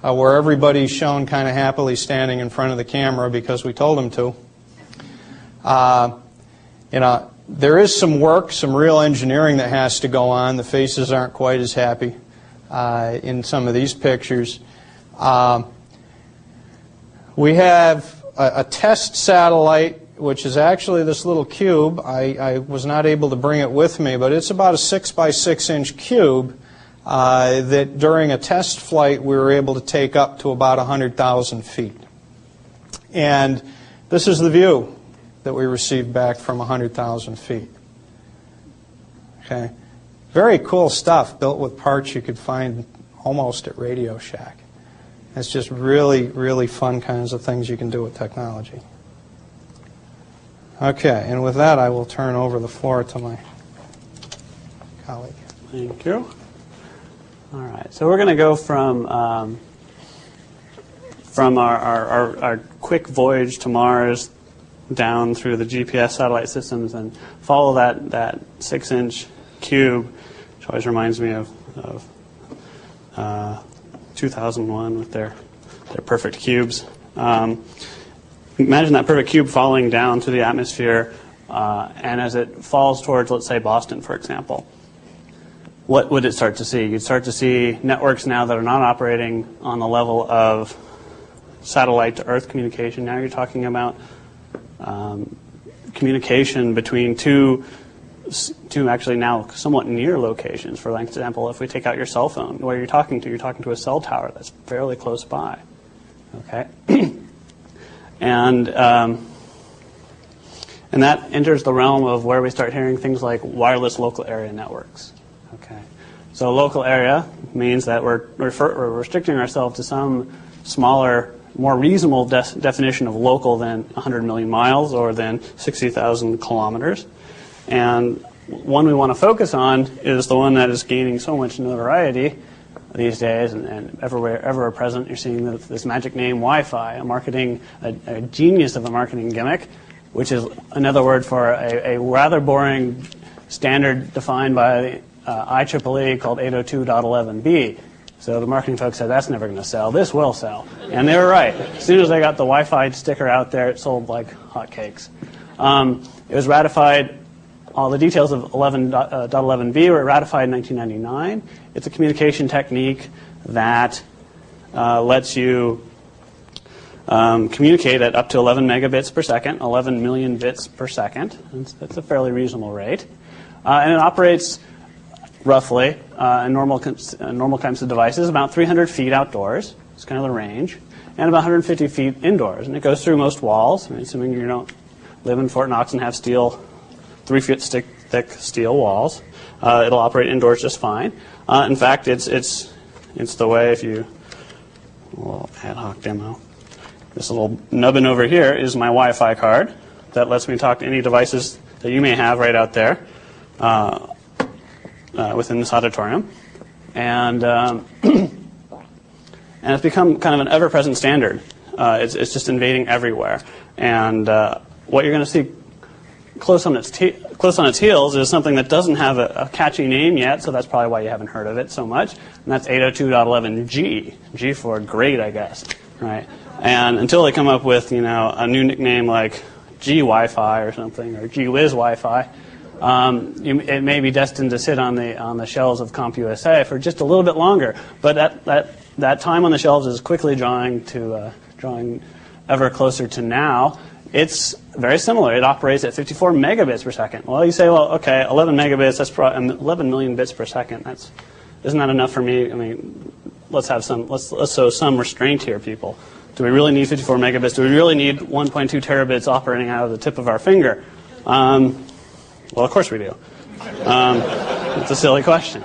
where everybody's shown kind of happily standing in front of the camera because we told them to. There is some work, some real engineering that has to go on. The faces aren't quite as happy in some of these pictures. We have a test satellite, which is actually this little cube. I was not able to bring it with me, but it's about a 6 by 6 inch cube that during a test flight we were able to take up to about 100,000 feet. And this is the view that we received back from 100,000 feet. Okay. Very cool stuff, built with parts you could find almost at Radio Shack. It's just really, really fun kinds of things you can do with technology. Okay, and with that, I will turn over the floor to my colleague. Thank you. All right, so we're going to go from our quick voyage to Mars down through the GPS satellite systems and follow that 6-inch cube, which always reminds me of 2001 with their perfect cubes. Imagine that perfect cube falling down through the atmosphere, and as it falls towards, let's say, Boston, for example, what would it start to see? You'd start to see networks now that are not operating on the level of satellite to Earth communication. Now you're talking about communication between two actually now somewhat near locations. For example, if we take out your cell phone, where you're talking to a cell tower that's fairly close by. Okay, and that enters the realm of where we start hearing things like wireless local area networks. Okay, so local area means that we're restricting ourselves to some smaller, more reasonable definition of local than 100 million miles or than 60,000 kilometers. And one we want to focus on is the one that is gaining so much notoriety these days, and ever present. You're seeing this magic name Wi-Fi, a genius of a marketing gimmick, which is another word for a rather boring standard defined by the IEEE called 802.11b. So the marketing folks said, that's never going to sell. This will sell. And they were right. As soon as they got the Wi-Fi sticker out there, it sold like hotcakes. It was ratified, all the details of 11.11b were ratified in 1999. It's a communication technique that lets you communicate at up to 11 megabits per second, 11 million bits per second. That's a fairly reasonable rate. And it operates roughly in normal kinds of devices, about 300 feet outdoors. It's kind of the range. And about 150 feet indoors. And it goes through most walls, assuming you don't live in Fort Knox and have 3-foot thick steel walls. It'll operate indoors just fine. In fact, it's the way, if you, a little ad hoc demo. This little nubbin over here is my Wi-Fi card that lets me talk to any devices that you may have right out there within this auditorium. And and it's become kind of an ever-present standard. It's just invading everywhere. And what you're going to see close on its heels is something that doesn't have a catchy name yet, so that's probably why you haven't heard of it so much. And that's 802.11g. G for great, I guess. Right? And until they come up with, a new nickname like G Wi-Fi or something, or G Whiz Wi-Fi, it may be destined to sit on the shelves of CompUSA for just a little bit longer. But that time on the shelves is quickly drawing ever closer to now. It's very similar. It operates at 54 megabits per second. Well, you say, well, okay, 11 megabits, that's 11 million bits per second. Isn't that enough for me? I mean, let's show some restraint here, people. Do we really need 54 megabits? Do we really need 1.2 terabits operating out of the tip of our finger? Well, of course we do. It's a silly question.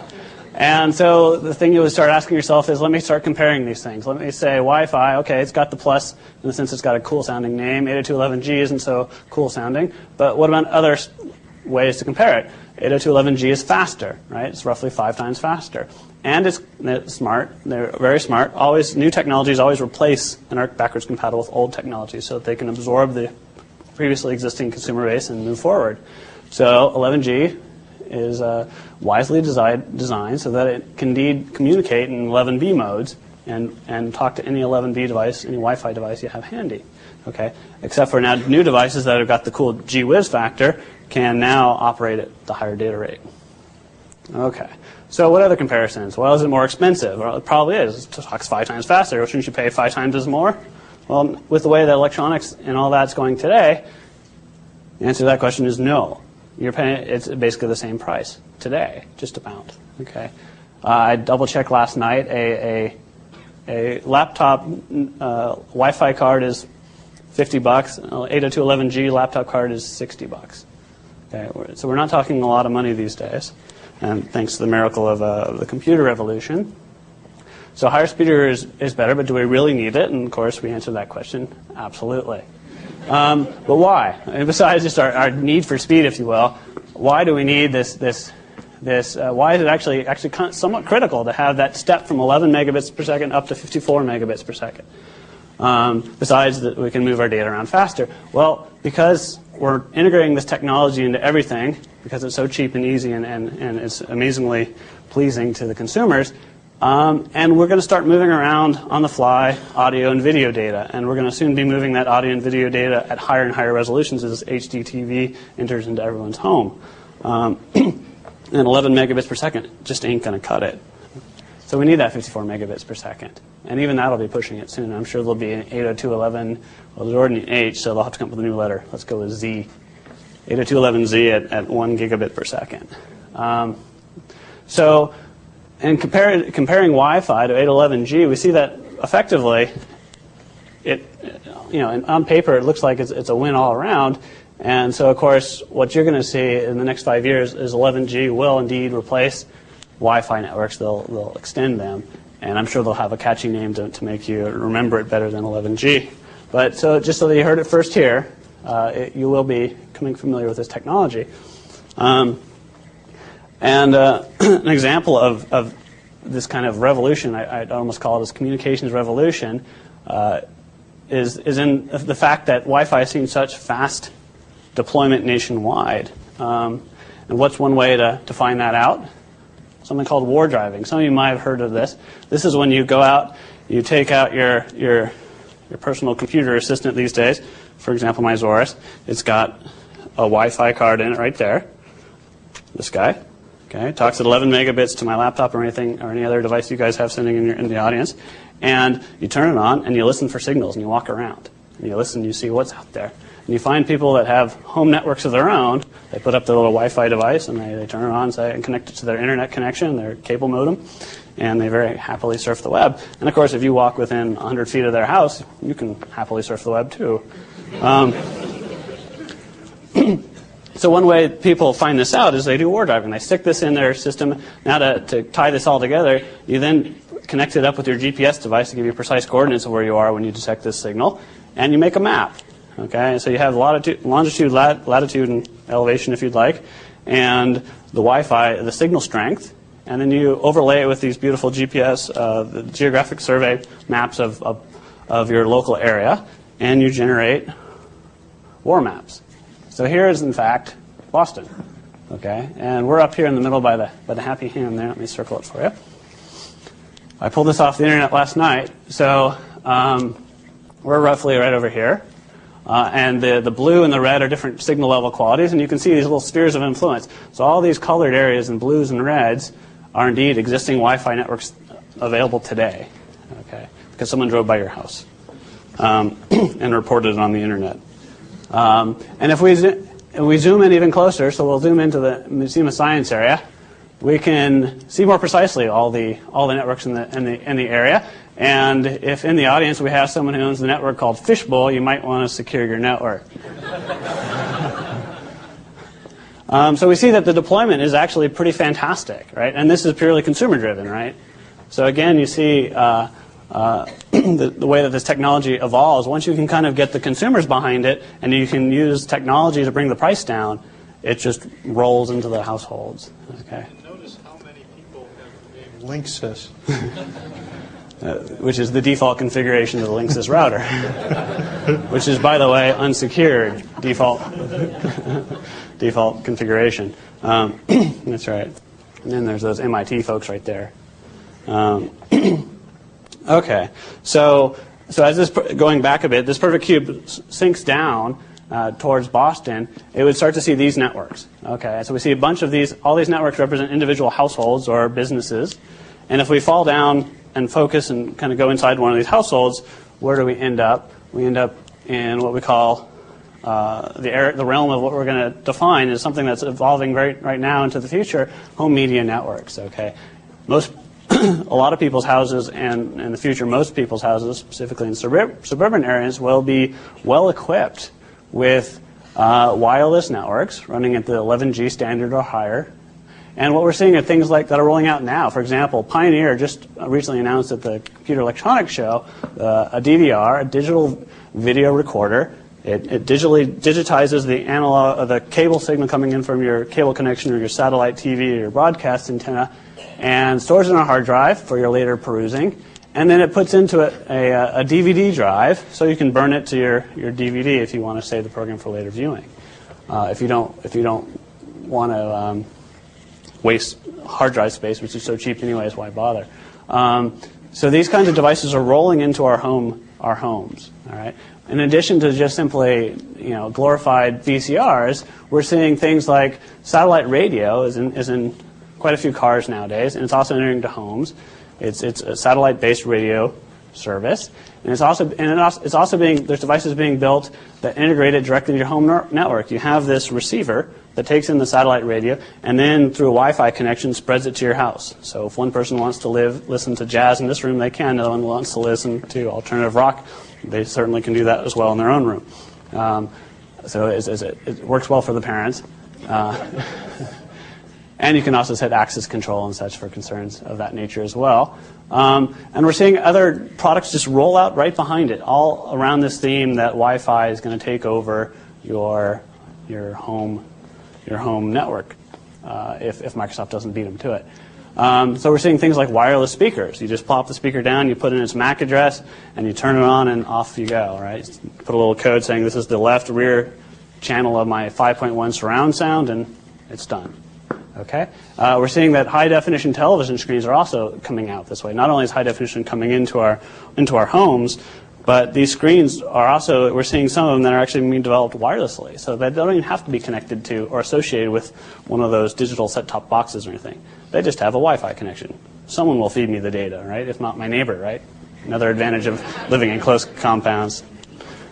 And so the thing you would start asking yourself is, let me start comparing these things. Let me say Wi-Fi, okay, it's got the plus in the sense it's got a cool-sounding name. 802.11g isn't so cool-sounding. But what about other ways to compare it? 802.11g is faster, right? It's roughly 5 times faster. And it's smart. They're very smart. New technologies always replace and are backwards compatible with old technologies so that they can absorb the previously existing consumer base and move forward. So 11G is wisely designed so that it can indeed communicate in 11B modes and talk to any 11B device, any Wi-Fi device you have handy. Okay, except for now new devices that have got the cool G-Whiz factor can now operate at the higher data rate. Okay, so what other comparisons? Well, is it more expensive? Well, it probably is. It talks 5 times faster. Shouldn't you pay 5 times as more? Well, with the way that electronics and all that's going today, the answer to that question is no. You're paying, it's basically the same price today, just about. Okay, I double-checked last night. A laptop Wi-Fi card is $50. 802.11g laptop card is $60. Okay, so we're not talking a lot of money these days, and thanks to the miracle of the computer revolution. So higher speed is better, but do we really need it? And of course, we answer that question absolutely. But why? And besides just our need for speed, if you will, why do we need this? Why is it actually somewhat critical to have that step from 11 megabits per second up to 54 megabits per second? Besides that we can move our data around faster. Well, because we're integrating this technology into everything, because it's so cheap and easy and it's amazingly pleasing to the consumers, and we're going to start moving around on the fly audio and video data, and we're going to soon be moving that audio and video data at higher and higher resolutions as HD TV enters into everyone's home. And 11 megabits per second just ain't going to cut it. So we need that 54 megabits per second. And even that'll be pushing it soon. I'm sure there'll be an 802.11. Well, there's already an H, so they'll have to come up with a new letter. Let's go with Z. 802.11Z at 1 gigabit per second. So, and comparing Wi-Fi to 802.11G, we see that effectively, on paper, it looks like it's a win all around. And so, of course, what you're going to see in the next 5 years is 11G will indeed replace Wi-Fi networks. They'll extend them. And I'm sure they'll have a catchy name to make you remember it better than 11G. But so just so that you heard it first here, you will be becoming familiar with this technology. An example of this kind of revolution, I'd almost call it this communications revolution, is in the fact that Wi-Fi has seen such fast deployment nationwide. And what's one way to find that out? Something called war driving. Some of you might have heard of this. This is when you go out, you take out your personal computer assistant these days. For example, my Zorus. It's got a Wi-Fi card in it right there. This guy. Okay, talks at 11 megabits to my laptop or anything or any other device you guys have sitting in the audience. And you turn it on and you listen for signals and you walk around. And you listen, you see what's out there. And you find people that have home networks of their own. They put up their little Wi-Fi device and they turn it on and connect it to their internet connection, their cable modem, and they very happily surf the web. And of course, if you walk within 100 feet of their house, you can happily surf the web too. So one way people find this out is they do war driving. They stick this in their system. Now to tie this all together, you then connect it up with your GPS device to give you precise coordinates of where you are when you detect this signal, and you make a map. Okay, so you have longitude, latitude, and elevation if you'd like, and the Wi-Fi, the signal strength, and then you overlay it with these beautiful GPS, the geographic survey maps of your local area, and you generate war maps. So here is, in fact, Boston. Okay, and we're up here in the middle by the happy hand there. Let me circle it for you. I pulled this off the internet last night, so we're roughly right over here. And the blue and the red are different signal level qualities, and you can see these little spheres of influence. So all these colored areas in blues and reds are indeed existing Wi-Fi networks available today, okay, because someone drove by your house and reported it on the internet. And if we zoom in even closer, so we'll zoom into the Museum of Science area, we can see more precisely all the networks in the area. And if in the audience we have someone who owns the network called Fishbowl, you might want to secure your network. So we see that the deployment is actually pretty fantastic, right? And this is purely consumer-driven, right? So again, you see the way that this technology evolves. Once you can kind of get the consumers behind it, and you can use technology to bring the price down, it just rolls into the households. Okay. Notice how many people have named Linksys. Which is the default configuration of the Linksys router, which is, by the way, unsecured default configuration. That's right. And then there's those MIT folks right there. Okay, so as this going back a bit, this perfect cube sinks down towards Boston. It would start to see these networks. Okay, so we see a bunch of these. All these networks represent individual households or businesses, and if we fall down and focus and kind of go inside one of these households, where do we end up? We end up in what we call the realm of what we're going to define as something that's evolving right now into the future, home media networks. Okay, a lot of people's houses, and in the future, most people's houses, specifically in suburban areas, will be well equipped with wireless networks running at the 11G standard or higher. And what we're seeing are things like that are rolling out now. For example, Pioneer just recently announced at the Computer Electronics Show a DVR, a digital video recorder. It digitizes the analog, the cable signal coming in from your cable connection or your satellite TV or your broadcast antenna, and stores it on a hard drive for your later perusing. And then it puts into it a DVD drive, so you can burn it to your DVD if you want to save the program for later viewing. If you don't want to waste hard drive space, which is so cheap anyways, why bother? So these kinds of devices are rolling into our homes. All right. In addition to just simply, glorified VCRs, we're seeing things like satellite radio is in quite a few cars nowadays, and it's also entering into homes. It's a satellite-based radio service, and there's devices being built that integrate it directly into your home network. You have this receiver that takes in the satellite radio, and then through a Wi-Fi connection spreads it to your house. So if one person wants to listen to jazz in this room, they can. Another one wants to listen to alternative rock, they certainly can do that as well in their own room. So it works well for the parents. And you can also set access control and such for concerns of that nature as well. And we're seeing other products just roll out right behind it, all around this theme that Wi-Fi is going to take over your home network if Microsoft doesn't beat them to it. So we're seeing things like wireless speakers. You just plop the speaker down, you put in its MAC address, and you turn it on, and off you go. Right? Put a little code saying this is the left rear channel of my 5.1 surround sound, and it's done. Okay, we're seeing that high-definition television screens are also coming out this way. Not only is high definition coming into our homes, but these screens are also, we're seeing some of them that are actually being developed wirelessly, so they don't even have to be connected to or associated with one of those digital set-top boxes or anything. They just have a Wi-Fi connection. Someone will feed me the data, right? If not my neighbor, right? Another advantage of living in close compounds.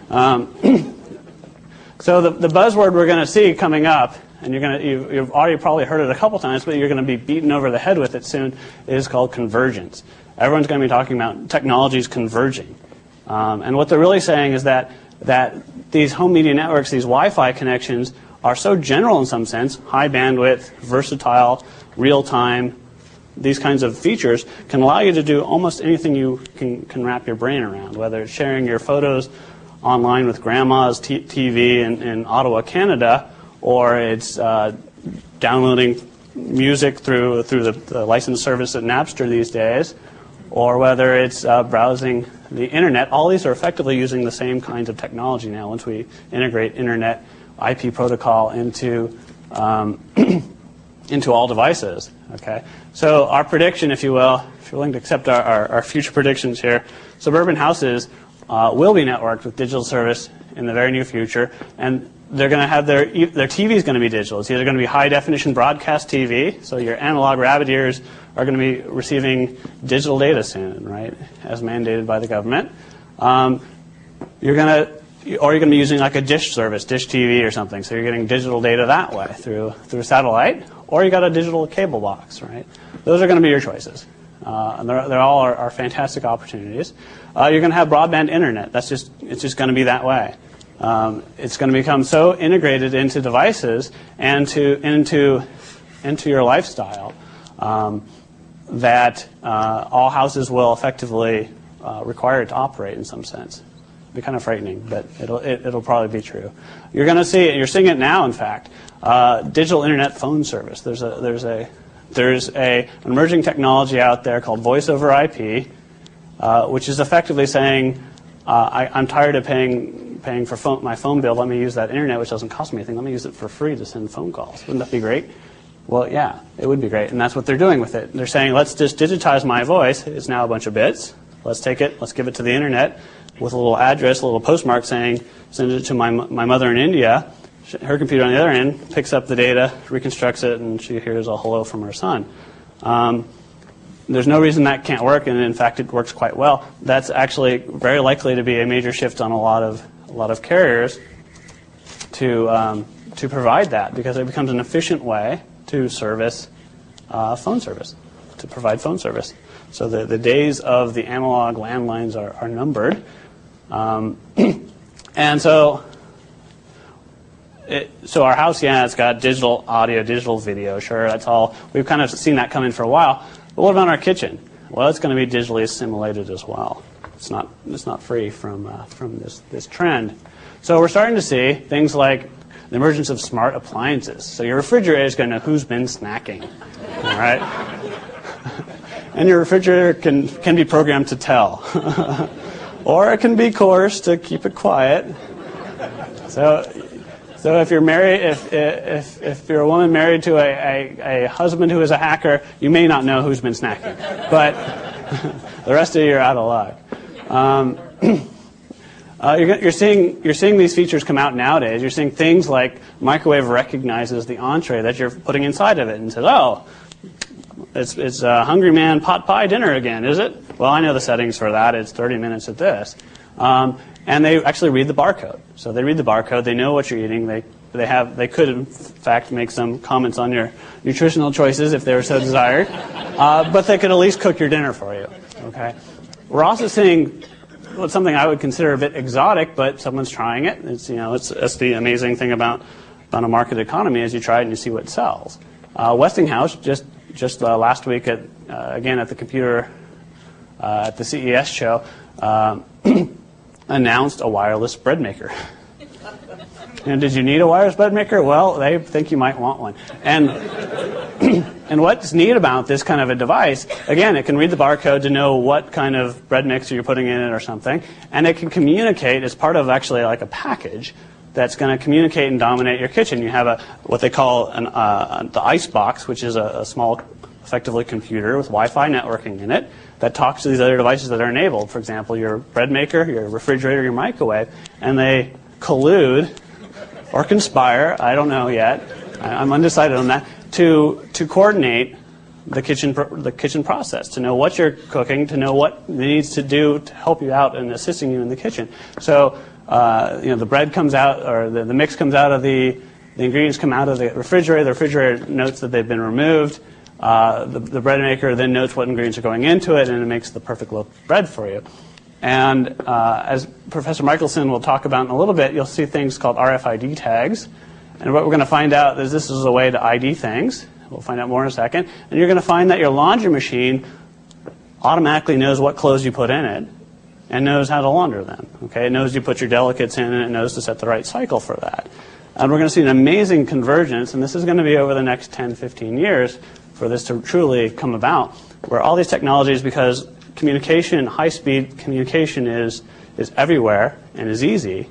So the buzzword we're going to see coming up, and you've already probably heard it a couple times, but you're going to be beaten over the head with it soon, is called convergence. Everyone's going to be talking about technologies converging. And what they're really saying is that these home media networks, these Wi-Fi connections, are so general in some sense, high bandwidth, versatile, real-time, these kinds of features can allow you to do almost anything you can wrap your brain around, whether it's sharing your photos online with grandma's TV in Ottawa, Canada, or it's downloading music through the licensed service at Napster these days, or whether it's browsing the internet. All these are effectively using the same kinds of technology now once we integrate internet IP protocol into all devices. Okay, so our prediction, if you will, if you're willing to accept our future predictions here, suburban houses will be networked with digital service in the very near future, and they're going to have their TV is going to be digital. It's either going to be high-definition broadcast TV, so your analog rabbit ears are going to be receiving digital data soon, right, as mandated by the government. You're going to be using like a dish service, dish TV or something, so you're getting digital data that way through satellite, or you got a digital cable box, right? Those are going to be your choices. And they're all are fantastic opportunities. You're going to have broadband internet. It's just going to be that way. It's going to become so integrated into devices and into your lifestyle that all houses will effectively require it to operate in some sense. It'll be kind of frightening, but it'll probably be true. You're going to see it. You're seeing it now, in fact. Digital internet phone service. There's an emerging technology out there called voice over IP, which is effectively saying, I'm tired of paying for my phone bill. Let me use that internet, which doesn't cost me anything. Let me use it for free to send phone calls. Wouldn't that be great? Well, yeah, it would be great, and that's what they're doing with it. They're saying, let's just digitize my voice. It's now a bunch of bits. Let's take it. Let's give it to the internet with a little address, a little postmark saying, send it to my mother in India. Her computer on the other end picks up the data, reconstructs it, and she hears a hello from her son. There's no reason that can't work, and in fact, it works quite well. That's actually very likely to be a major shift on a lot of carriers to provide that, because it becomes an efficient way to service phone service, to provide phone service. So the days of the analog landlines are numbered, and so our house, yeah, it's got digital audio, digital video. Sure, that's all. We've kind of seen that come in for a while. But what about our kitchen? Well, it's going to be digitally assimilated as well. It's not free from this trend. So we're starting to see things like the emergence of smart appliances. So your refrigerator is going to know who's been snacking, all right? And your refrigerator can be programmed to tell, or it can be coerced to keep it quiet. So if you're married, if you're a woman married to a husband who is a hacker, you may not know who's been snacking, but the rest of you are out of luck. You're seeing these features come out nowadays. You're seeing things like microwave recognizes the entree that you're putting inside of it and says, "Oh, it's a hungry man pot pie dinner again, is it? Well, I know the settings for that. It's 30 minutes at this." And they actually read the barcode. So they read the barcode. They know what you're eating. They could, in fact, make some comments on your nutritional choices if they were so desired. But they could at least cook your dinner for you. Okay. We're also seeing something I would consider a bit exotic, but someone's trying it. That's the amazing thing about a market economy is you try it and you see what sells. Westinghouse just last week again at the computer at the CES show announced a wireless bread maker. Did you need a wireless bread maker? Well, they think you might want one. And what's neat about this kind of a device, again, it can read the barcode to know what kind of bread mixer you're putting in it or something, and it can communicate as part of actually like a package that's going to communicate and dominate your kitchen. You have what they call the ice box, which is a small, effectively computer with Wi-Fi networking in it that talks to these other devices that are enabled. For example, your bread maker, your refrigerator, your microwave, and they collude or conspire, I don't know yet, I'm undecided on that, to coordinate the kitchen process, to know what you're cooking, to know what it needs to do to help you out and assisting you in the kitchen. So the bread comes out, or the mix comes out of the ingredients come out of the refrigerator notes that they've been removed, the bread maker then notes what ingredients are going into it, and it makes the perfect loaf of bread for you. And as Professor Michelson will talk about in a little bit, you'll see things called RFID tags. And what we're going to find out is this is a way to ID things. We'll find out more in a second. And you're going to find that your laundry machine automatically knows what clothes you put in it and knows how to launder them. Okay? It knows you put your delicates in, and it knows to set the right cycle for that. And we're going to see an amazing convergence, and this is going to be over the next 10, 15 years for this to truly come about, where all these technologies, because communication, high-speed communication is everywhere and is easy,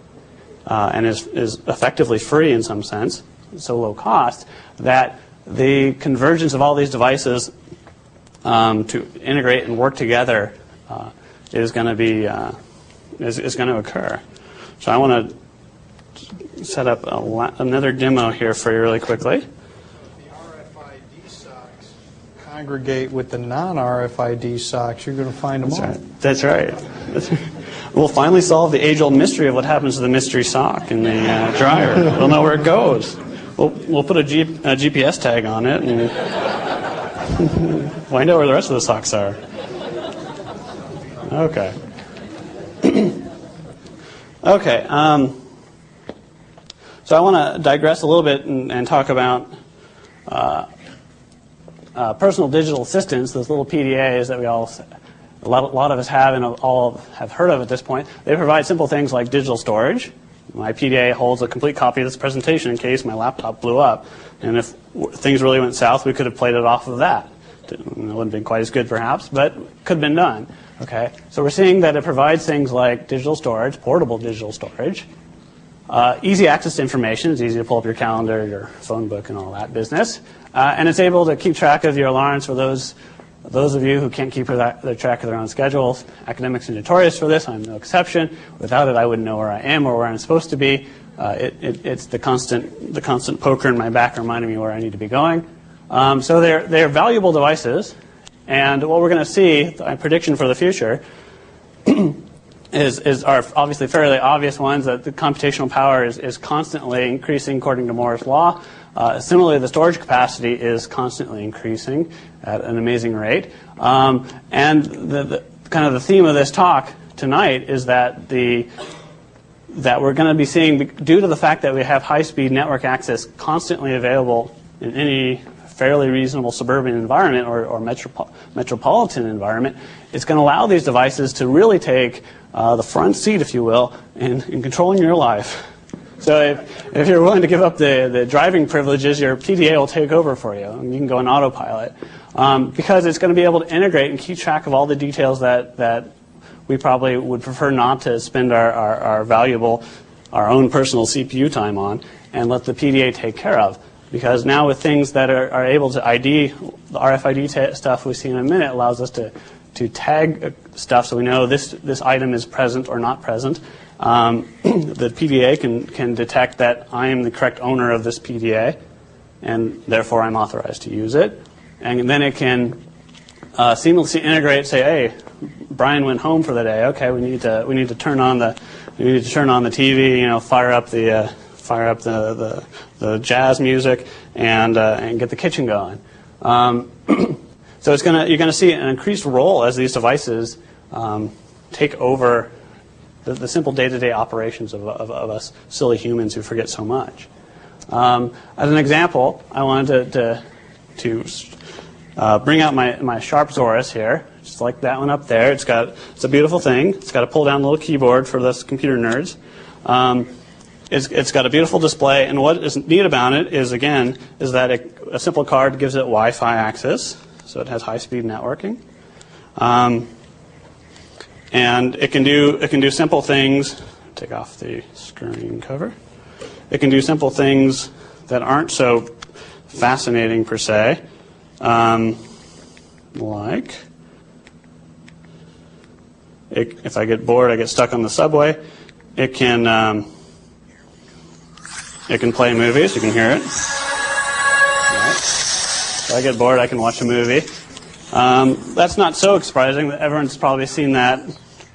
and is effectively free in some sense, so low cost, that the convergence of all these devices to integrate and work together is going to be is going to occur. So I want to set up another demo here for you really quickly. The RFID socks congregate with the non-RFID socks. You're going to find them all. That's right. We'll finally solve the age-old mystery of what happens to the mystery sock in the dryer. We'll know where it goes. We'll put a GPS tag on it and find out where the rest of the socks are. Okay. Okay. So I want to digress a little bit and talk about personal digital assistants, those little PDAs that we all, a lot of us have and all have heard of at this point. They provide simple things like digital storage. My PDA holds a complete copy of this presentation in case my laptop blew up. And if things really went south, we could have played it off of that. It wouldn't have been quite as good, perhaps, but could have been done. Okay, so we're seeing that it provides things like digital storage, portable digital storage, easy access to information. It's easy to pull up your calendar, your phone book, and all that business. And it's able to keep track of your alarms for those of you who can't keep their track of their own schedules. Academics are notorious for this. I'm no exception. Without it, I wouldn't know where I am or where I'm supposed to be. It's the constant poker in my back reminding me where I need to be going. So they're valuable devices. And what we're going to see, my prediction for the future, are obviously fairly obvious ones, that the computational power is constantly increasing according to Moore's law. Similarly, the storage capacity is constantly increasing at an amazing rate. And the kind of the theme of this talk tonight is that we're going to be seeing, due to the fact that we have high-speed network access constantly available in any fairly reasonable suburban environment or metropolitan environment, it's going to allow these devices to really take the front seat, if you will, in controlling your life. So if you're willing to give up the driving privileges, your PDA will take over for you, and you can go on autopilot. Because it's going to be able to integrate and keep track of all the details that we probably would prefer not to spend our valuable, our own personal CPU time on, and let the PDA take care of. Because now with things that are able to ID, the RFID stuff we see in a minute allows us to tag stuff so we know this item is present or not present. The PDA can detect that I am the correct owner of this PDA, and therefore I'm authorized to use it. And then it can seamlessly integrate, say, hey, Brian went home for the day. Okay, we need to turn on the TV. You know, fire up the jazz music and get the kitchen going. So you're gonna see an increased role as these devices take over the simple day-to-day operations of us silly humans who forget so much. As an example, I wanted to bring out my Sharp Zorus here, just like that one up there. It's a beautiful thing. It's got a pull-down little keyboard for us computer nerds. It's got a beautiful display, and what is neat about it is that a simple card gives it Wi-Fi access, so it has high-speed networking, and it can do simple things. Take off the screen cover. It can do simple things that aren't so fascinating per se, like if I get bored, I get stuck on the subway. It can play movies. You can hear it. Right. If I get bored, I can watch a movie. That's not so surprising. Everyone's probably seen that,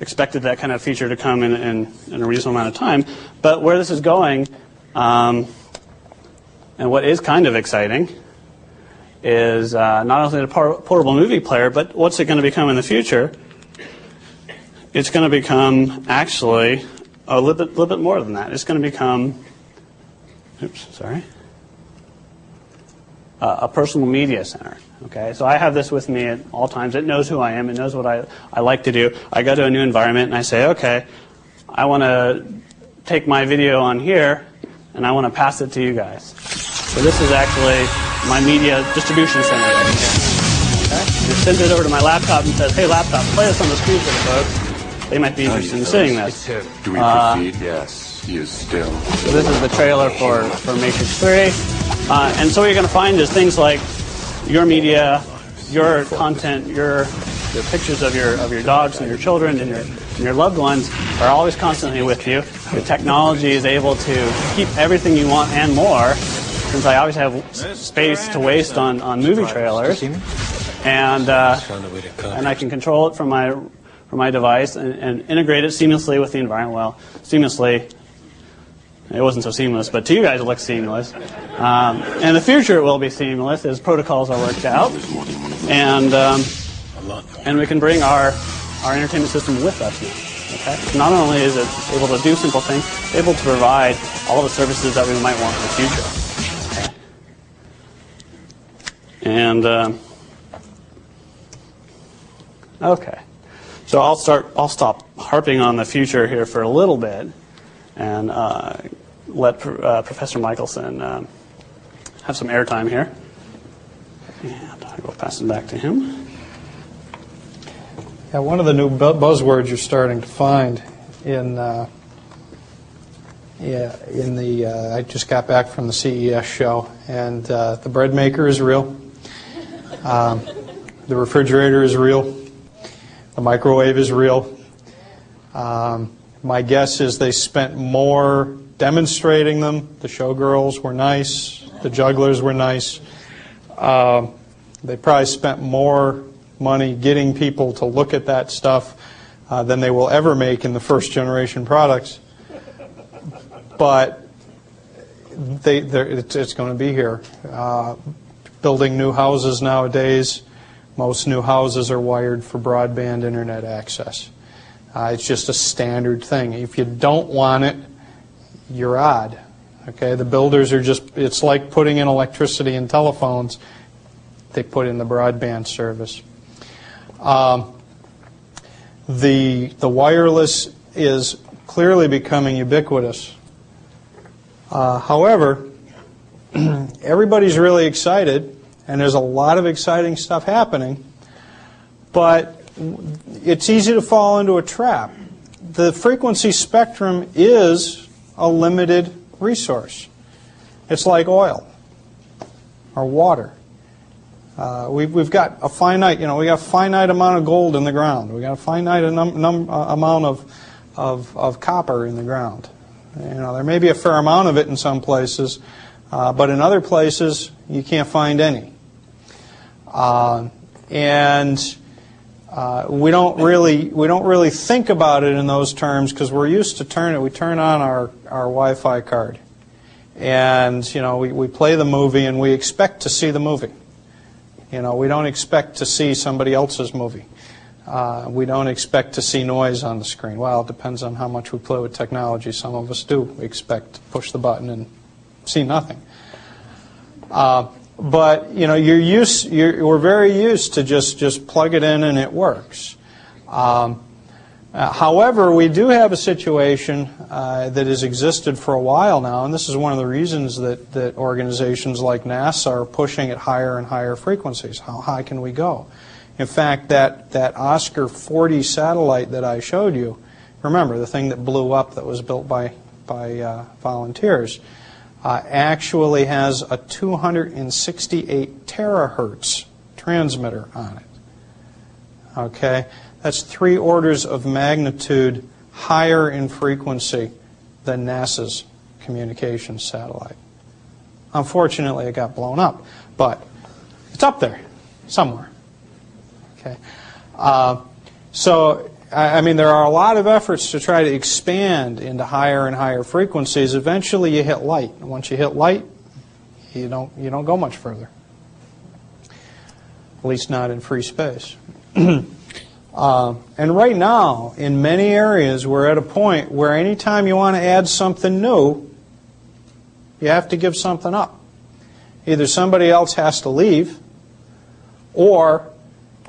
expected that kind of feature to come in a reasonable amount of time. But where this is going, and what is kind of exciting, is not only the portable movie player, but what's it going to become in the future? It's going to become actually a little bit more than that. It's going to become, a personal media center. Okay, so I have this with me at all times. It knows who I am. It knows what I like to do. I go to a new environment and I say, okay, I want to take my video on here and I want to pass it to you guys. So this is actually my media distribution center right here. Okay? Just send it over to my laptop and says, hey laptop, play this on the screen for the folks. They might be interested in seeing this. Do we proceed? Yes, he is still. So this is the trailer for Matrix 3. And so what you're going to find is things like your media, your content, your pictures of your dogs and your children and your loved ones are always constantly with you. The technology is able to keep everything you want and more, since I always have space to waste on movie trailers, and I can control it from my device and integrate it seamlessly with the environment. Well, seamlessly. It wasn't so seamless, but to you guys it looks seamless. In the future it will be seamless as protocols are worked out. And we can bring our entertainment system with us now. Okay? Not only is it able to do simple things, it's able to provide all the services that we might want in the future. Okay? And okay. So I'll stop harping on the future here for a little bit, and let Professor Michelson have some airtime here. And I will pass it back to him. Yeah, one of the new buzzwords you're starting to find I just got back from the CES show, and the bread maker is real. The refrigerator is real. The microwave is real. My guess is they spent more demonstrating them. The showgirls were nice. The jugglers were nice. They probably spent more money getting people to look at that stuff than they will ever make in the first generation products. But it's going to be here. Building new houses nowadays, most new houses are wired for broadband internet access. It's just a standard thing. If you don't want it, you're odd. Okay, the builders are it's like putting in electricity in telephones. they put in the broadband service. The wireless is clearly becoming ubiquitous. However, everybody's really excited, and there's a lot of exciting stuff happening, but it's easy to fall into a trap. The frequency spectrum is a limited resource. It's like oil or water. We've got a finite, we got a finite amount of gold in the ground. We got a finite amount of copper in the ground. There may be a fair amount of it in some places, but in other places you can't find any. We don't really think about it in those terms because we're used to we turn on our Wi-Fi card, and we play the movie and we expect to see the movie. We don't expect to see somebody else's movie. We don't expect to see noise on the screen. Well, it depends on how much we play with technology. Some of us do expect to push the button and see nothing. But we're very used to just plug it in and it works. However, we do have a situation that has existed for a while now, and this is one of the reasons that organizations like NASA are pushing at higher and higher frequencies. How high can we go? In fact, that Oscar 40 satellite that I showed you, remember the thing that blew up that was built by volunteers, actually has a 268 terahertz transmitter on it. Okay? That's 3 orders of magnitude higher in frequency than NASA's communications satellite. Unfortunately, it got blown up, but it's up there somewhere. Okay? So, there are a lot of efforts to try to expand into higher and higher frequencies. Eventually, you hit light. And once you hit light, you don't go much further. At least not in free space. And right now, in many areas, we're at a point where anytime you want to add something new, you have to give something up. Either somebody else has to leave, or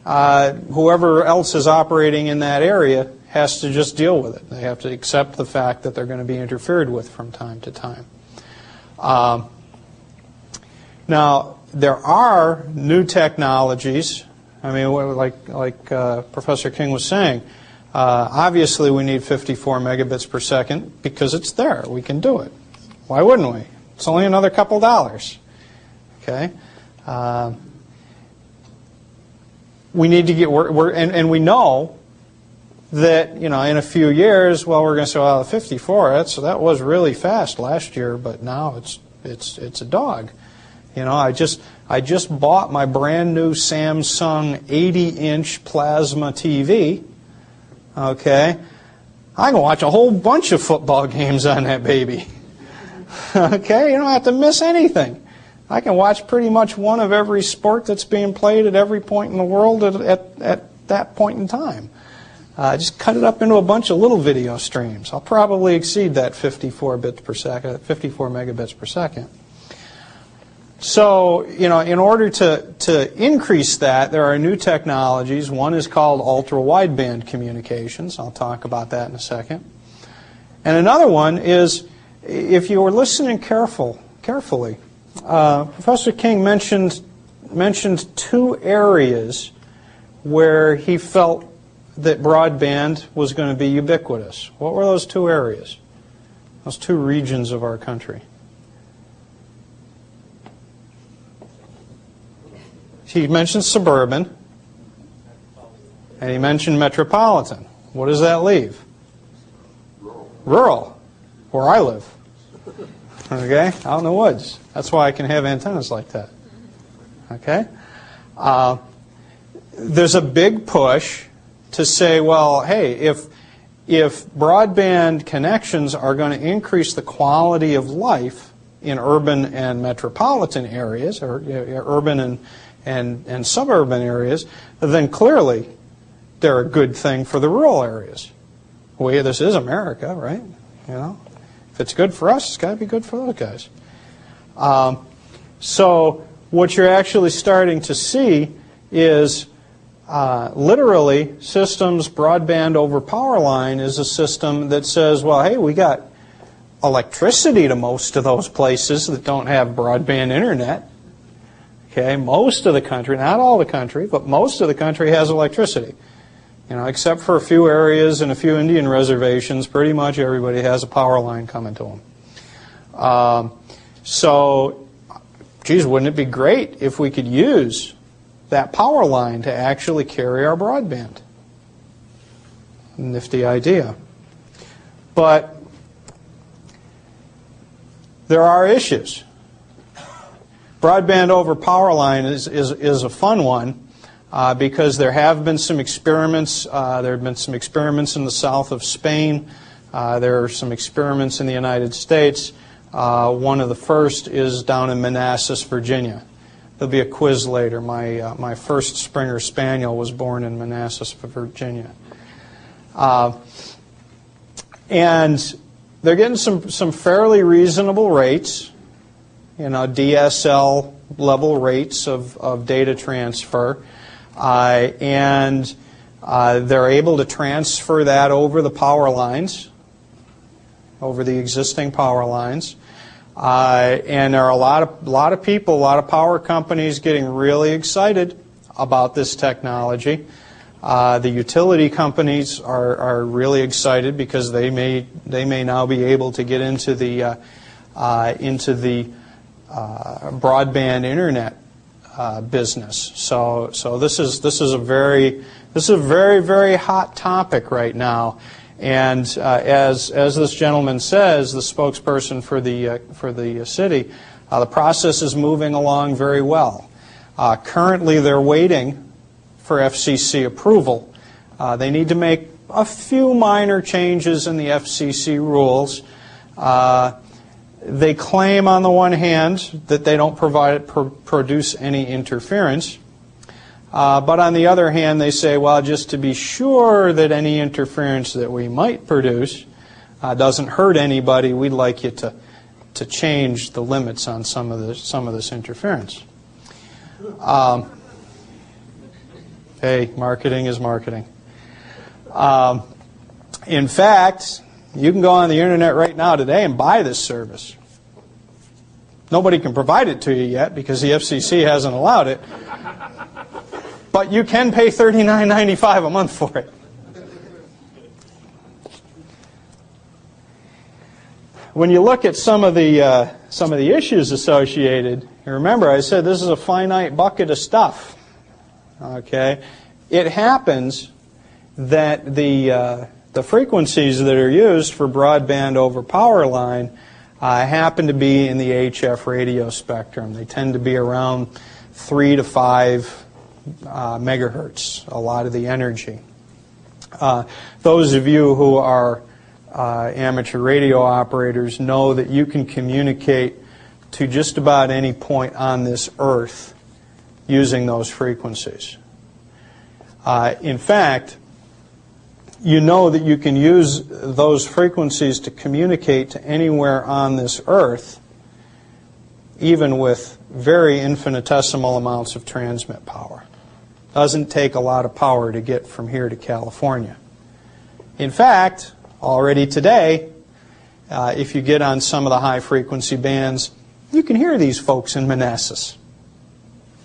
whoever else is operating in that area has to just deal with it. They have to accept the fact that they're going to be interfered with from time to time. Now, there are new technologies. Like Professor King was saying, obviously we need 54 megabits per second because it's there. We can do it. Why wouldn't we? It's only another couple dollars. Okay? We need to get, and we know that, in a few years, we're going to say, well, the 54, that was really fast last year, but now it's a dog. I just bought my brand new Samsung 80-inch plasma TV. Okay, I can watch a whole bunch of football games on that baby. Okay, you don't have to miss anything. I can watch pretty much one of every sport that's being played at every point in the world at that point in time. Just cut it up into a bunch of little video streams. I'll probably exceed that 54 megabits per second. So, in order to increase that, there are new technologies. One is called ultra-wideband communications. I'll talk about that in a second. And another one is, if you were listening carefully, Professor King mentioned 2 areas where he felt that broadband was going to be ubiquitous. What were those 2 areas? Those 2 regions of our country. He mentioned suburban, and he mentioned metropolitan. What does that leave? Rural, where I live. Okay, out in the woods. That's why I can have antennas like that. Okay? There's a big push to say, well, hey, if broadband connections are going to increase the quality of life in urban and metropolitan areas, or urban and suburban areas, then clearly they're a good thing for the rural areas. This is America, right? If it's good for us, it's got to be good for those guys. So what you're actually starting to see is literally systems broadband over power line is a system that says, well, hey, we got electricity to most of those places that don't have broadband internet. Okay, most of the country, not all the country, but most of the country has electricity. You know, except for a few areas and a few Indian reservations, pretty much everybody has a power line coming to them. So, geez, wouldn't it be great if we could use that power line to actually carry our broadband? Nifty idea. But there are issues. Broadband over power line is a fun one because there have been some experiments. There have been some experiments in the south of Spain. There are some experiments in the United States. One of the first is down in Manassas, Virginia. There'll be a quiz later. My first Springer Spaniel was born in Manassas, Virginia. And they're getting some fairly reasonable rates, you know, DSL level rates of data transfer. And they're able to transfer that over the power lines, over the existing power lines. And there are a lot of people, a lot of power companies getting really excited about this technology. The utility companies are really excited because they may now be able to get into the broadband internet business. So this is a very very hot topic right now. And as this gentleman says, the spokesperson for the city, the process is moving along very well. Currently, they're waiting for FCC approval. They need to make a few minor changes in the FCC rules. They claim, on the one hand, that they don't produce any interference. But on the other hand, they say, well, just to be sure that any interference that we might produce doesn't hurt anybody, we'd like you to change the limits on some of this interference. Hey, marketing is marketing. In fact, you can go on the internet right now today and buy this service. Nobody can provide it to you yet because the FCC hasn't allowed it. But you can pay $39.95 a month for it. When you look at some of the issues associated, you remember I said this is a finite bucket of stuff. Okay, it happens that the frequencies that are used for broadband over power line happen to be in the HF radio spectrum. They tend to be around 3 to 5 megahertz, a lot of the energy. Those of you who are amateur radio operators know that you can communicate to just about any point on this earth using those frequencies. In fact, you know that you can use those frequencies to communicate to anywhere on this earth, even with very infinitesimal amounts of transmit power. Doesn't take a lot of power to get from here to California. In fact, already today, if you get on some of the high frequency bands, you can hear these folks in Manassas,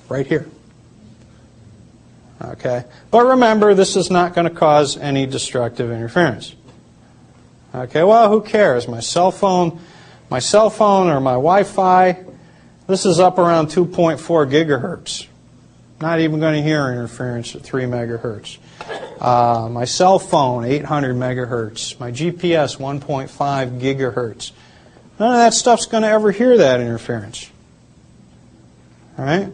right here. Okay, but remember, this is not going to cause any destructive interference. Okay, well, who cares? My cell phone or my Wi-Fi, this is up around 2.4 gigahertz. Not even going to hear interference at 3 megahertz. My cell phone, 800 megahertz. My GPS, 1.5 gigahertz. None of that stuff's going to ever hear that interference. All right?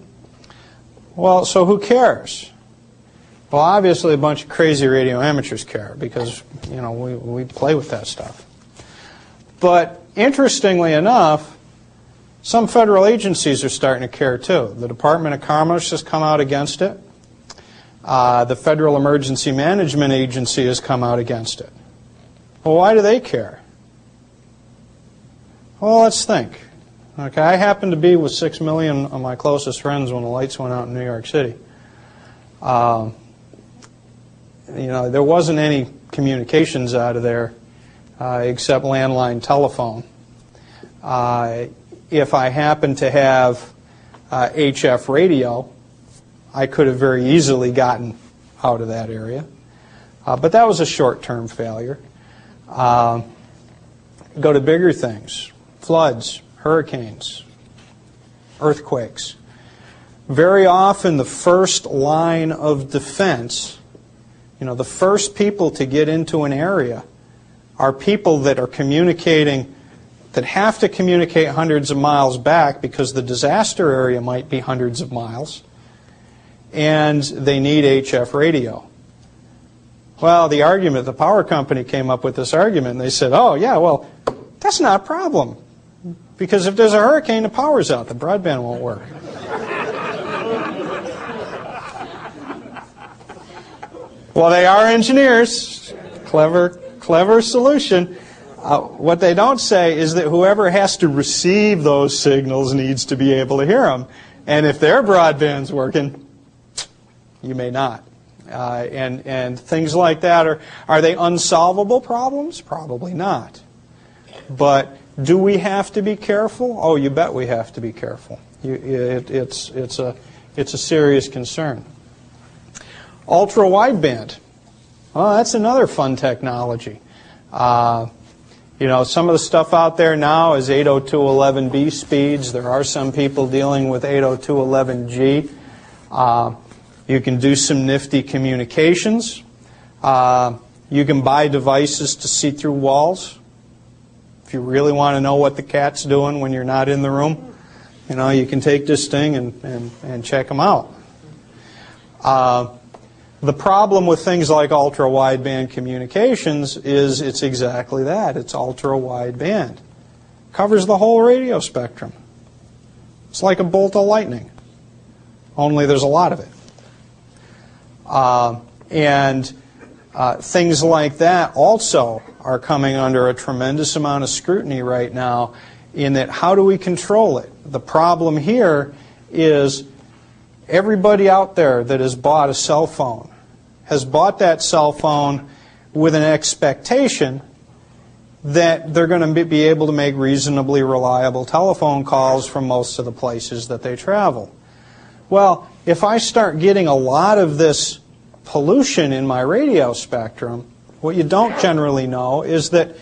Well, so who cares? Well, obviously a bunch of crazy radio amateurs care because, you know, we play with that stuff. But interestingly enough, some federal agencies are starting to care too. The Department of Commerce has come out against it. The Federal Emergency Management Agency has come out against it. Well, why do they care? Well, let's think. Okay, I happened to be with 6 million of my closest friends when the lights went out in New York City. You know, there wasn't any communications out of there except landline telephone. If I happened to have HF radio, I could have very easily gotten out of that area. But that was a short-term failure. Go to bigger things: floods, hurricanes, earthquakes. Very often the first line of defense, you know, the first people to get into an area are people that are communicating, that have to communicate hundreds of miles back because the disaster area might be hundreds of miles, and they need HF radio. Well, the argument, the power company came up with this argument, and they said, oh, yeah, well, that's not a problem. Because if there's a hurricane, the power's out. The broadband won't work. Well, they are engineers. Clever solution. What they don't say is that whoever has to receive those signals needs to be able to hear them. And if their broadband's working, you may not. And things like that, are they unsolvable problems? Probably not. But do we have to be careful? Oh, you bet we have to be careful. It's a serious concern. Ultra-wideband. Well, that's another fun technology. You know, some of the stuff out there now is 802.11b speeds. There are some people dealing with 802.11g. You can do some nifty communications. You can buy devices to see through walls. If you really want to know what the cat's doing when you're not in the room, you know, you can take this thing and check them out. The problem with things like ultra-wideband communications is it's exactly that. It's ultra-wideband. Covers the whole radio spectrum. It's like a bolt of lightning, only there's a lot of it. Things like that also are coming under a tremendous amount of scrutiny right now, in that how do we control it? The problem here is everybody out there that has bought a cell phone has bought that cell phone with an expectation that they're going to be able to make reasonably reliable telephone calls from most of the places that they travel. Well, if I start getting a lot of this pollution in my radio spectrum, what you don't generally know is that,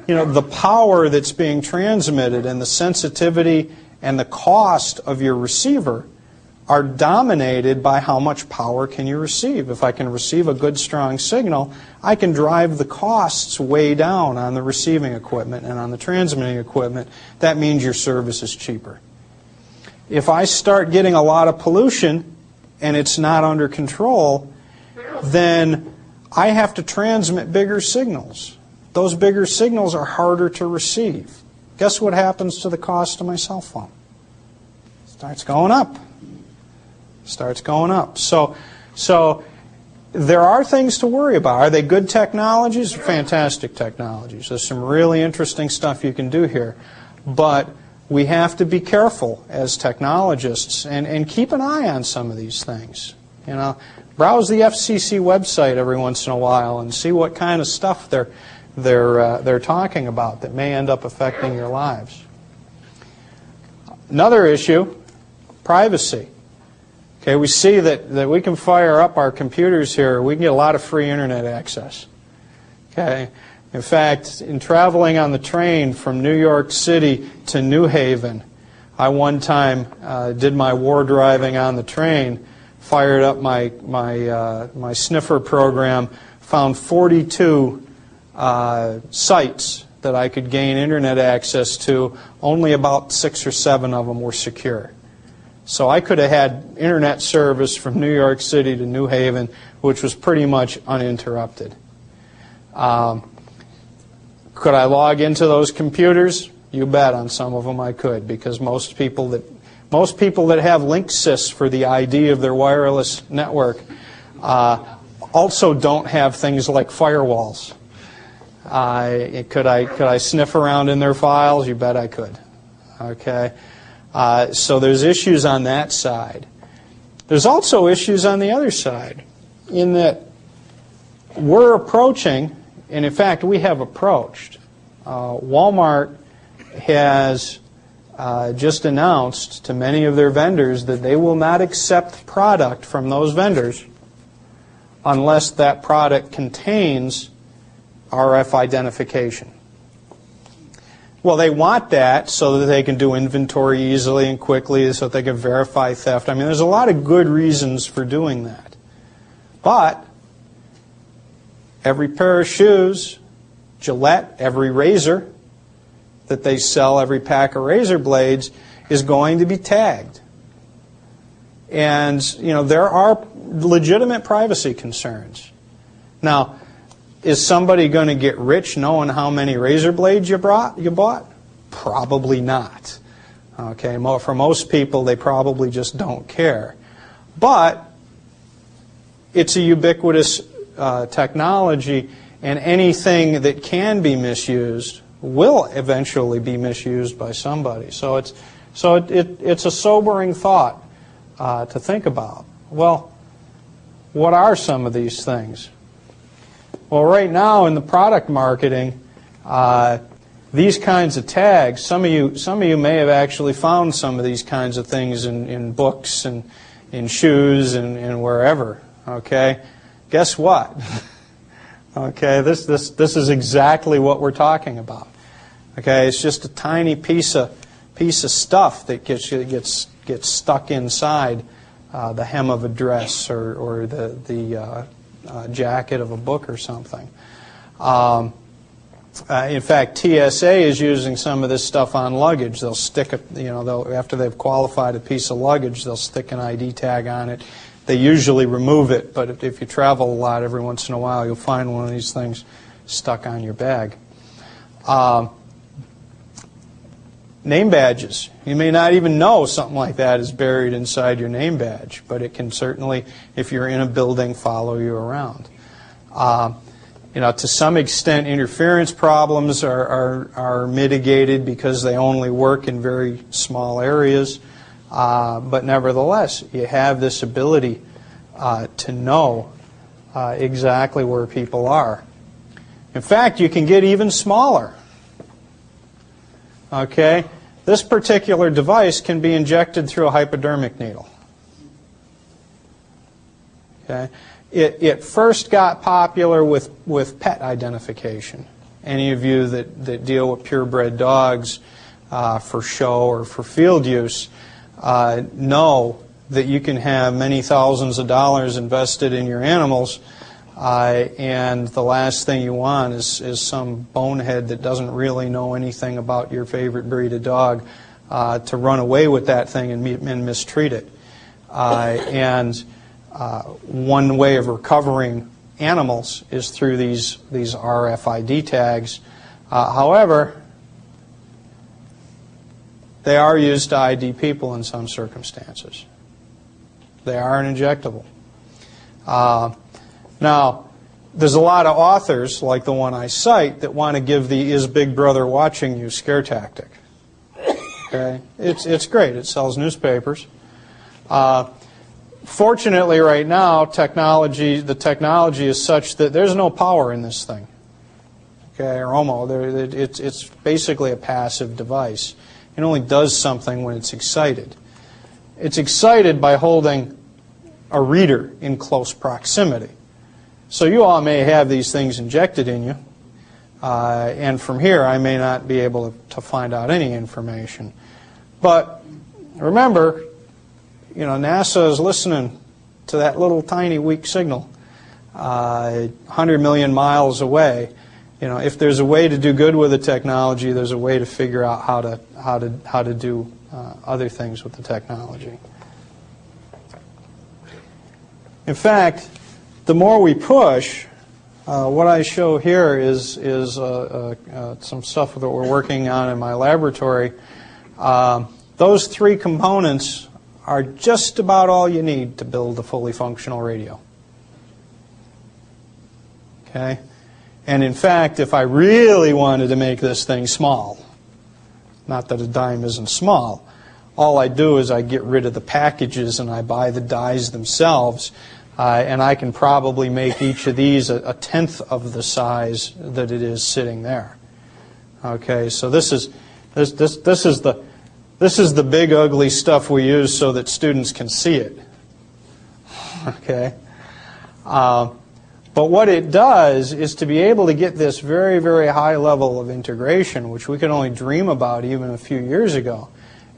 you know, the power that's being transmitted and the sensitivity and the cost of your receiver are dominated by how much power can you receive. If I can receive a good, strong signal, I can drive the costs way down on the receiving equipment and on the transmitting equipment. That means your service is cheaper. If I start getting a lot of pollution and it's not under control, then I have to transmit bigger signals. Those bigger signals are harder to receive. Guess what happens to the cost of my cell phone? It starts going up. Starts going up. So there are things to worry about. Are they good technologies? Fantastic technologies. There's some really interesting stuff you can do here. But we have to be careful as technologists and keep an eye on some of these things. You know, browse the FCC website every once in a while and see what kind of stuff they're talking about that may end up affecting your lives. Another issue, privacy. Okay, we see that we can fire up our computers here. We can get a lot of free internet access. Okay, in fact, in traveling on the train from New York City to New Haven, I one time did my war driving on the train, fired up my sniffer program, found 42 sites that I could gain internet access to. Only about 6 or 7 of them were secure. So I could have had internet service from New York City to New Haven, which was pretty much uninterrupted. Could I log into those computers? You bet, on some of them I could, because most people that have Linksys for the ID of their wireless network also don't have things like firewalls. Could I sniff around in their files? You bet I could. Okay, so there's issues on that side. There's also issues on the other side, in that we're approaching, and in fact we have approached. Walmart has just announced to many of their vendors that they will not accept product from those vendors unless that product contains RF identification. Well, they want that so that they can do inventory easily and quickly, so that they can verify theft. I mean, there's a lot of good reasons for doing that. But every pair of shoes, Gillette, every razor that they sell, every pack of razor blades, is going to be tagged. And, there are legitimate privacy concerns. Now, is somebody going to get rich knowing how many razor blades you bought? Probably not. Okay, for most people, they probably just don't care. But it's a ubiquitous technology, and anything that can be misused will eventually be misused by somebody. So it's a sobering thought to think about. Well, what are some of these things? Well, right now in the product marketing, these kinds of tags, some of you may have actually found some of these kinds of things in books and in shoes and wherever. Okay, guess what? Okay, this is exactly what we're talking about. Okay, it's just a tiny piece of stuff that gets stuck inside the hem of a dress or the jacket of a book or something. In fact, TSA is using some of this stuff on luggage. They'll stick after they've qualified a piece of luggage, they'll stick an ID tag on it. They usually remove it, but if you travel a lot, every once in a while, you'll find one of these things stuck on your bag. Name badges. You may not even know something like that is buried inside your name badge, but it can certainly, if you're in a building, follow you around. To some extent, interference problems are mitigated because they only work in very small areas. But nevertheless, you have this ability to know exactly where people are. In fact, you can get even smaller. Okay, this particular device can be injected through a hypodermic needle. Okay, it first got popular with pet identification. Any of you that deal with purebred dogs for show or for field use know that you can have many thousands of dollars invested in your animals, and the last thing you want is some bonehead that doesn't really know anything about your favorite breed of dog to run away with that thing and mistreat it. One way of recovering animals is through these RFID tags. However, they are used to ID people in some circumstances. They are an injectable. Now, there's a lot of authors, like the one I cite, that want to give the "is Big Brother watching you" scare tactic. Okay, it's great. It sells newspapers. Fortunately, right now, the technology is such that there's no power in this thing. Okay, or almost. It's basically a passive device. It only does something when it's excited. It's excited by holding a reader in close proximity. So you all may have these things injected in you, and from here I may not be able to find out any information. But remember, NASA is listening to that little tiny weak signal 100 million miles away. If there's a way to do good with the technology, there's a way to figure out how to do other things with the technology. In fact, the more we push, what I show here is some stuff that we're working on in my laboratory. Those three components are just about all you need to build a fully functional radio. Okay? And in fact, if I really wanted to make this thing small, Not that a dime isn't small. All I do is I get rid of the packages and I buy the dies themselves, and I can probably make each of these a tenth of the size that it is sitting there. Okay, so this is the big ugly stuff we use so that students can see it. Okay. But what it does is to be able to get this very, very high level of integration, which we could only dream about even a few years ago,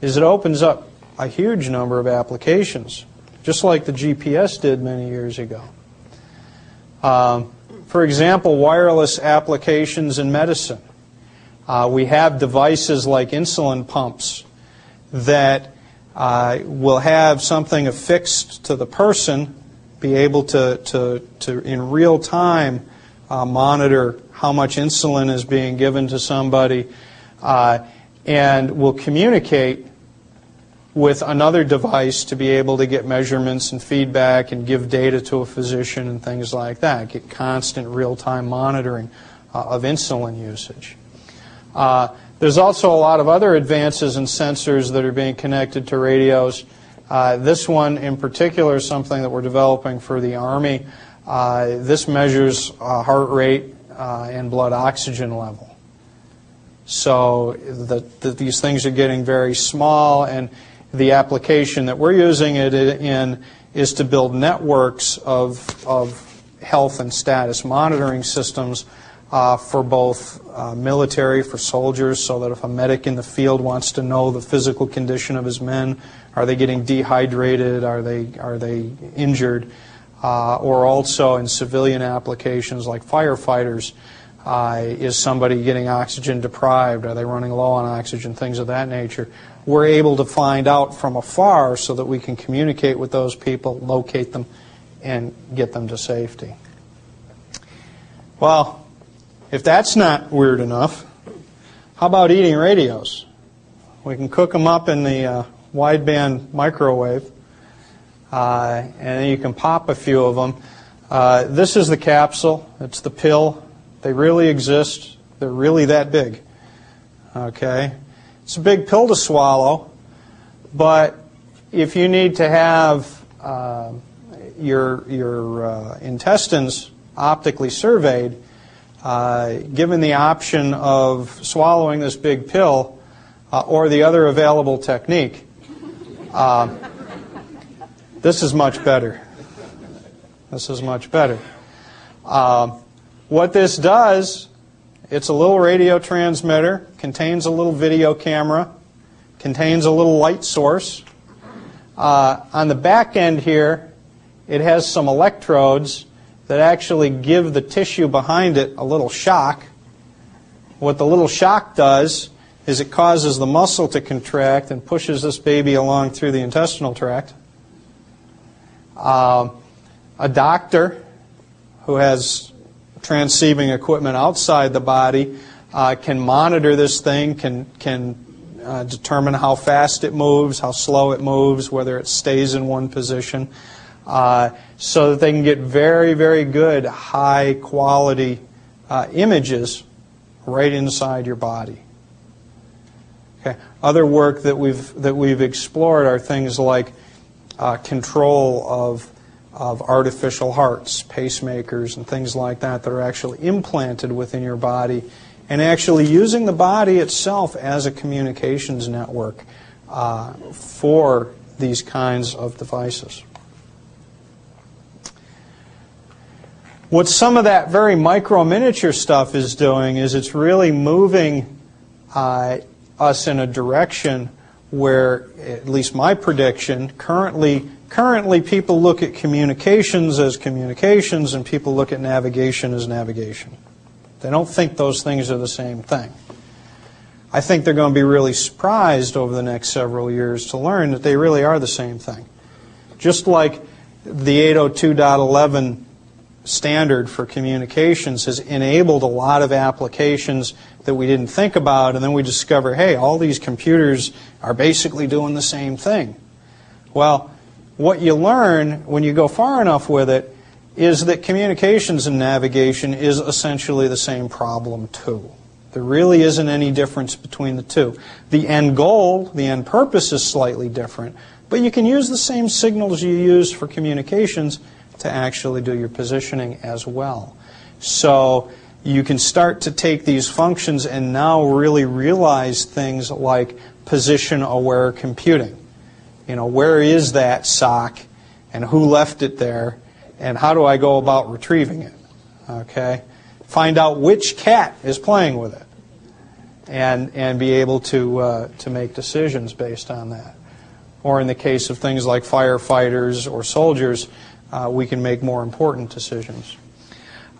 is it opens up a huge number of applications, just like the GPS did many years ago. For example, wireless applications in medicine. We have devices like insulin pumps that will have something affixed to the person, be able to in real time monitor how much insulin is being given to somebody, and will communicate with another device to be able to get measurements and feedback and give data to a physician and things like that, get constant real-time monitoring of insulin usage. There's also a lot of other advances in sensors that are being connected to radios. This one in particular is something that we're developing for the Army. This measures heart rate and blood oxygen level. So these things are getting very small, and the application that we're using it in is to build networks of health and status monitoring systems for both military, for soldiers, so that if a medic in the field wants to know the physical condition of his men, are they getting dehydrated, are they injured, or also in civilian applications like firefighters, is somebody getting oxygen deprived, are they running low on oxygen, things of that nature. We're able to find out from afar so that we can communicate with those people, locate them, and get them to safety. Well, if that's not weird enough, how about eating radios? We can cook them up in the wideband microwave, and then you can pop a few of them. This is the capsule. It's the pill. They really exist. They're really that big. Okay? It's a big pill to swallow, but if you need to have your intestines optically surveyed, given the option of swallowing this big pill or the other available technique, this is much better. This is much better. What this does, it's a little radio transmitter, contains a little video camera, contains a little light source. On the back end here, it has some electrodes that actually give the tissue behind it a little shock. What the little shock does is it causes the muscle to contract and pushes this baby along through the intestinal tract. A doctor who has transceiving equipment outside the body can monitor this thing, can determine how fast it moves, how slow it moves, whether it stays in one position, so that they can get very, very good, high-quality images right inside your body. Okay. Other work that we've explored are things like control of artificial hearts, pacemakers, and things like that that are actually implanted within your body, and actually using the body itself as a communications network for these kinds of devices. What some of that very micro-miniature stuff is doing is it's really moving us in a direction where, at least my prediction, currently people look at communications as communications and people look at navigation as navigation. They don't think those things are the same thing. I think they're going to be really surprised over the next several years to learn that they really are the same thing. Just like the 802.11 standard for communications has enabled a lot of applications that we didn't think about, and then we discover, hey, all these computers are basically doing the same thing. Well, what you learn when you go far enough with it is that communications and navigation is essentially the same problem too. There really isn't any difference between the two. The end goal, the end purpose is slightly different, but you can use the same signals you use for communications to actually do your positioning as well. So you can start to take these functions and now really realize things like position-aware computing. You know, where is that sock, and who left it there, and how do I go about retrieving it? Okay? Find out which cat is playing with it, and be able to make decisions based on that. Or in the case of things like firefighters or soldiers, we can make more important decisions.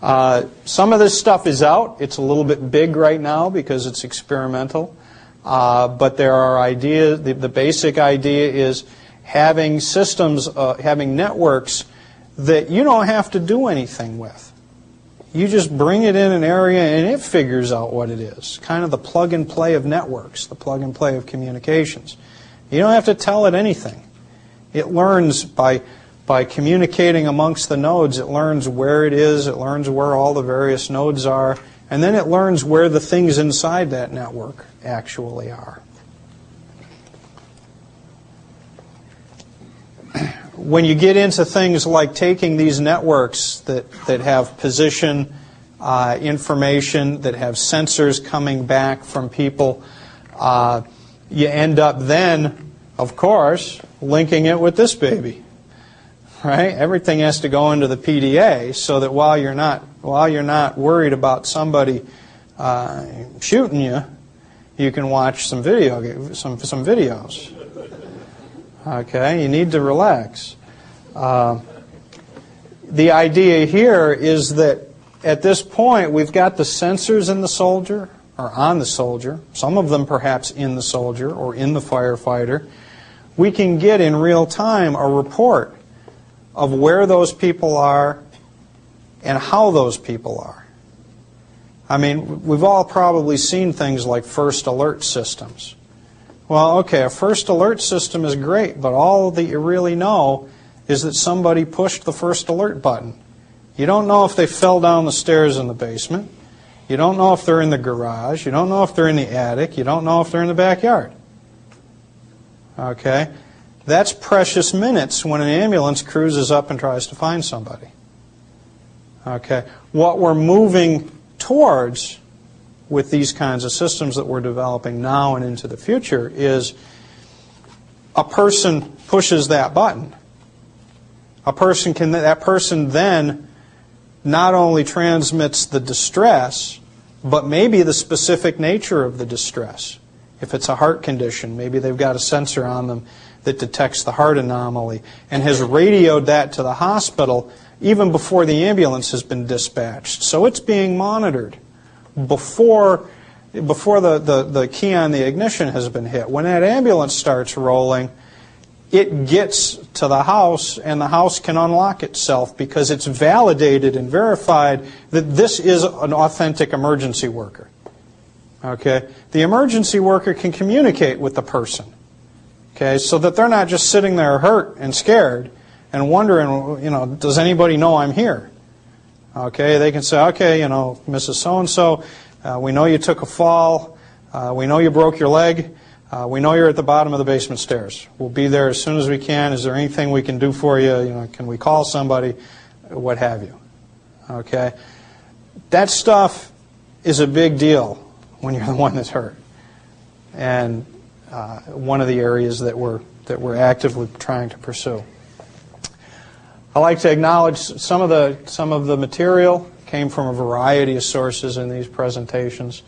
Some of this stuff is out. It's a little bit big right now because it's experimental. But there are ideas. The basic idea is having systems, having networks that you don't have to do anything with. You just bring it in an area and it figures out what it is. Kind of the plug and play of networks, the plug and play of communications. You don't have to tell it anything. It learns by communicating amongst the nodes. It learns where it is. It learns where all the various nodes are. And then it learns where the things inside that network actually are. When you get into things like taking these networks that have position information, that have sensors coming back from people, you end up then, of course, linking it with this baby. Right? Everything has to go into the PDA so that while you're not worried about somebody shooting you, you can watch some videos. Okay, you need to relax. The idea here is that at this point we've got the sensors in the soldier, or on the soldier, some of them perhaps in the soldier or in the firefighter. We can get in real time a report of where those people are and how those people are. I mean, we've all probably seen things like first alert systems. Well, okay, a first alert system is great, but all that you really know is that somebody pushed the first alert button. You don't know if they fell down the stairs in the basement. You don't know if they're in the garage. You don't know if they're in the attic. You don't know if they're in the backyard. Okay? That's precious minutes when an ambulance cruises up and tries to find somebody. Okay? What we're moving towards with these kinds of systems that we're developing now and into the future is a person pushes that button. That person then not only transmits the distress, but maybe the specific nature of the distress. If it's a heart condition, maybe they've got a sensor on them that detects the heart anomaly and has radioed that to the hospital even before the ambulance has been dispatched. So it's being monitored before the key on the ignition has been hit. When that ambulance starts rolling, it gets to the house and the house can unlock itself because it's validated and verified that this is an authentic emergency worker. Okay? The emergency worker can communicate with the person. Okay? So that they're not just sitting there hurt and scared and wondering, you know, does anybody know I'm here? Okay? They can say, okay, you know, Mrs. So-and-so, we know you took a fall. We know you broke your leg. We know you're at the bottom of the basement stairs. We'll be there as soon as we can. Is there anything we can do for you? You know, can we call somebody? What have you? Okay? That stuff is a big deal when you're the one that's hurt. And one of the areas that we're actively trying to pursue. I'd like to acknowledge some of the material came from a variety of sources in these presentations.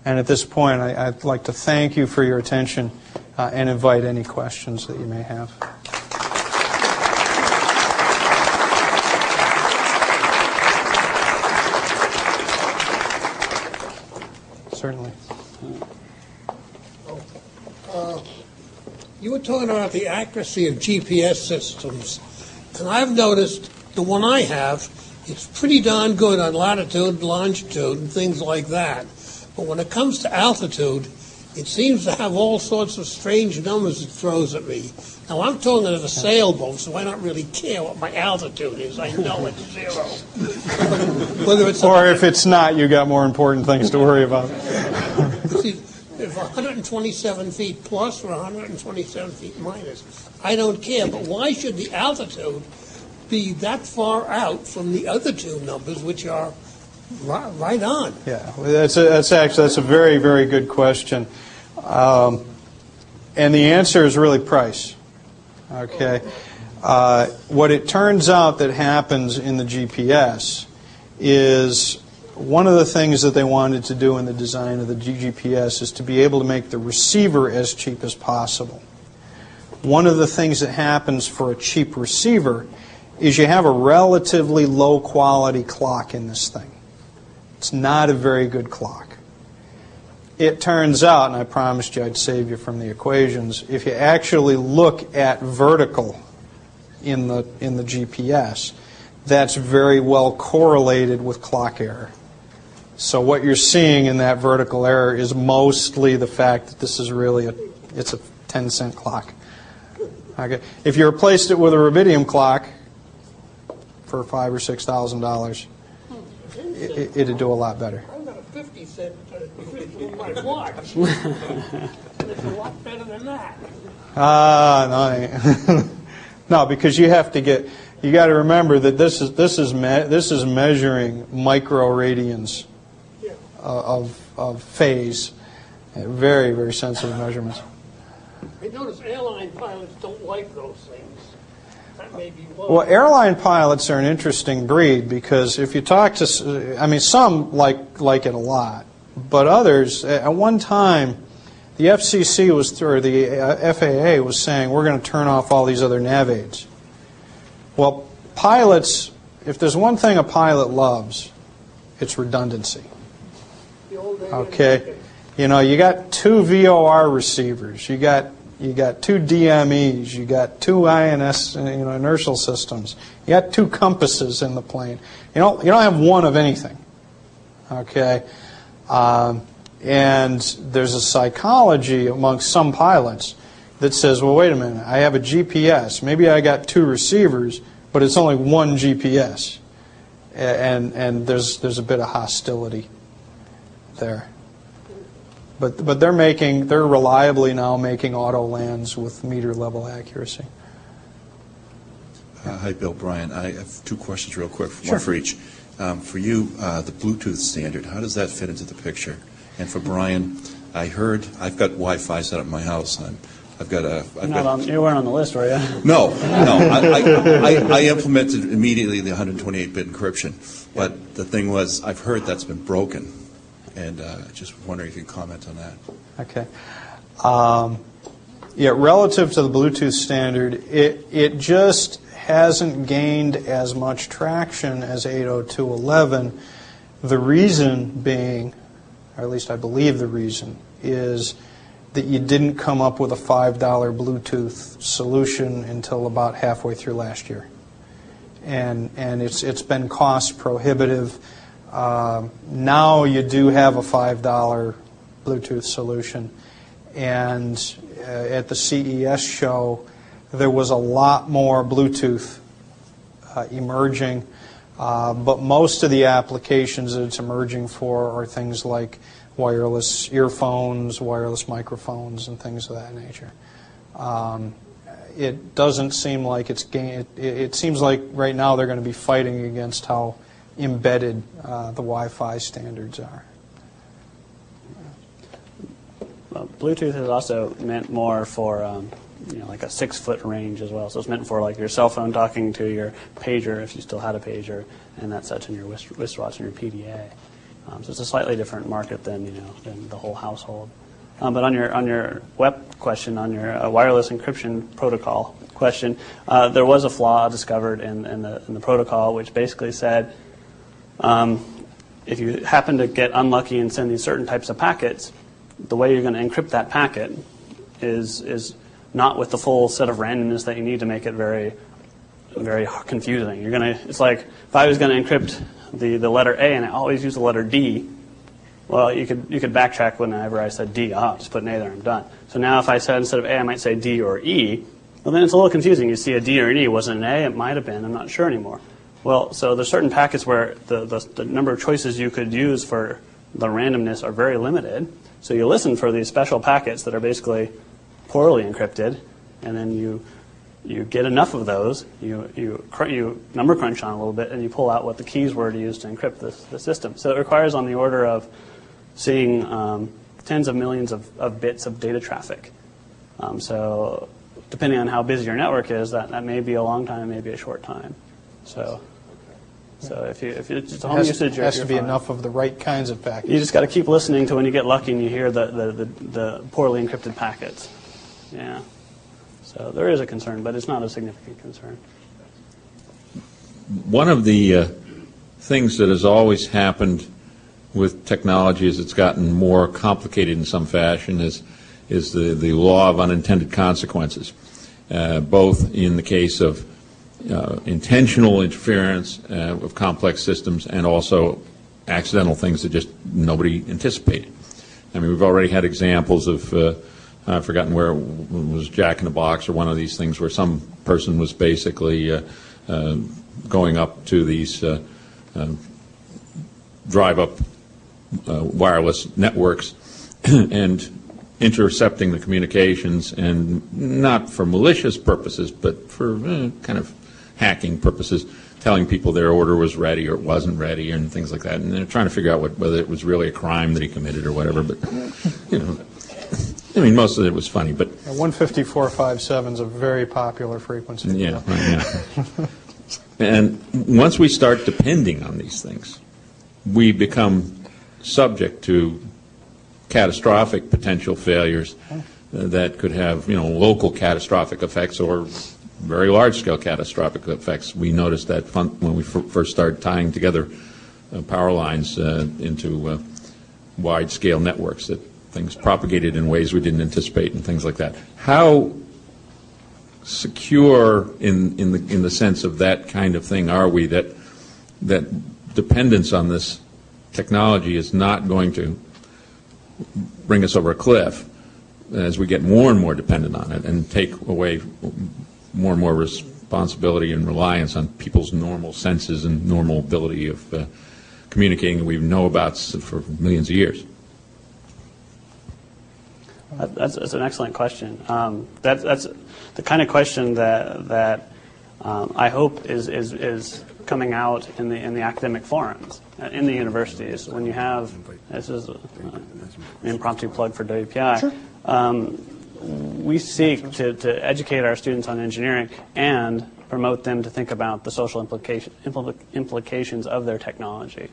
And at this point, I'd like to thank you for your attention and invite any questions that you may have. Certainly. You were talking about the accuracy of GPS systems, and I've noticed the one I have, it's pretty darn good on latitude, longitude, and things like that. But when it comes to altitude, it seems to have all sorts of strange numbers it throws at me. Now, I'm talking of a sailboat, so I don't really care what my altitude is. I know it's zero. Whether it's or if it's not, you got more important things to worry about. See, if 127 feet plus or 127 feet minus, I don't care. But why should the altitude be that far out from the other two numbers, which are right on? Yeah, that's a very, very good question. And the answer is really price. Okay. What it turns out that happens in the GPS is one of the things that they wanted to do in the design of the GPS is to be able to make the receiver as cheap as possible. One of the things that happens for a cheap receiver is you have a relatively low quality clock in this thing. It's not a very good clock. It turns out, and I promised you I'd save you from the equations, if you actually look at vertical in the GPS, that's very well correlated with clock error. So what you're seeing in that vertical error is mostly the fact that this is really it's a 10-cent clock. Okay. If you replaced it with a rubidium clock for $5,000 or $6,000, it'd do a lot better. I've got a 50-cent in my watch. It's a lot better than that. No, no, because you have to get. You got to remember that this is measuring microradians of phase. Very, very sensitive measurements. I notice airline pilots don't like those things. That may be low. Well, airline pilots are an interesting breed because if you talk to, I mean, some like it a lot, but others, at one time, the FCC was, or the FAA was saying, we're going to turn off all these other nav aids. Well, pilots, if there's one thing a pilot loves, it's redundancy. Okay, you know, you got two VOR receivers, you got two DMEs, you got two INS, inertial systems, you got two compasses in the plane. You don't have one of anything. Okay, and there's a psychology amongst some pilots that says, well, wait a minute, I have a GPS. Maybe I got two receivers, but it's only one GPS. And there's a bit of hostility there. But they're reliably now making auto lands with meter level accuracy. Hi, Bill, Brian. I have two questions real quick, Sure. one for each. For you, the Bluetooth standard, how does that fit into the picture? And for Brian, I've got Wi-Fi set up in my house. You weren't on the list, were you? No. I implemented immediately the 128-bit encryption. But the thing was, I've heard that's been broken. And just wondering if you can comment on that. Okay. Yeah, relative to the Bluetooth standard, it just hasn't gained as much traction as 802.11. The reason being, or at least I believe the reason, is that you didn't come up with a $5 Bluetooth solution until about halfway through last year. And it's been cost prohibitive. Now you do have a $5 Bluetooth solution. And at the CES show, there was a lot more Bluetooth emerging. But most of the applications that it's emerging for are things like wireless earphones, wireless microphones, and things of that nature. It doesn't seem like it seems like right now they're going to be fighting against how embedded the Wi-Fi standards are. Well, Bluetooth is also meant more for like a 6-foot range as well. So it's meant for like your cell phone talking to your pager if you still had a pager, and that's such in your wristwatch and your PDA. So it's a slightly different market than the whole household. But on your web question, on your wireless encryption protocol question, there was a flaw discovered in the protocol, which basically said if you happen to get unlucky and send these certain types of packets, the way you're going to encrypt that packet is not with the full set of randomness that you need to make it very, very confusing. It's like if I was going to encrypt the letter A and I always use the letter D, well, you could backtrack whenever I said D. Just put an A there, I'm done. So now if I said instead of A, I might say D or E, well, then it's a little confusing. You see a D or an E. Wasn't an A? It might have been. I'm not sure anymore. Well, so there's certain packets where the number of choices you could use for the randomness are very limited. So you listen for these special packets that are basically poorly encrypted, and then you get enough of those, you number crunch on a little bit, and you pull out what the keys were to use to encrypt the system. So it requires on the order of seeing tens of millions of bits of data traffic. So depending on how busy your network is, that may be a long time, it may be a short time. So if it's just home usage, it has to be enough of the right kinds of packets. You just got to keep listening to when you get lucky and you hear the poorly encrypted packets. Yeah. So there is a concern, but it's not a significant concern. One of the things that has always happened with technology as it's gotten more complicated in some fashion is the law of unintended consequences, both in the case of intentional interference of complex systems and also accidental things that just nobody anticipated. I mean, we've already had examples of, I've forgotten where it was, Jack in the Box or one of these things where some person was basically going up to these drive-up wireless networks and intercepting the communications, and not for malicious purposes, but for kind of hacking purposes, telling people their order was ready or it wasn't ready and things like that. And they're trying to figure out whether it was really a crime that he committed or whatever. But, you know, I mean, most of it was funny. But 154.57 is a very popular frequency. Yeah, yeah. And once we start depending on these things, we become subject to catastrophic potential failures that could have, you know, local catastrophic effects or very large-scale catastrophic effects. We noticed that when we first started tying together power lines into wide-scale networks, that things propagated in ways we didn't anticipate and things like that. How secure in the sense of that kind of thing are we that dependence on this technology is not going to bring us over a cliff as we get more and more dependent on it and take away more and more responsibility and reliance on people's normal senses and normal ability of communicating that we know about for millions of years? That's an excellent question. That's the kind of question that I hope is coming out in the academic forums in the universities. When you have, this is an impromptu plug for WPI. Sure. We seek to educate our students on engineering and promote them to think about the social implications of their technology.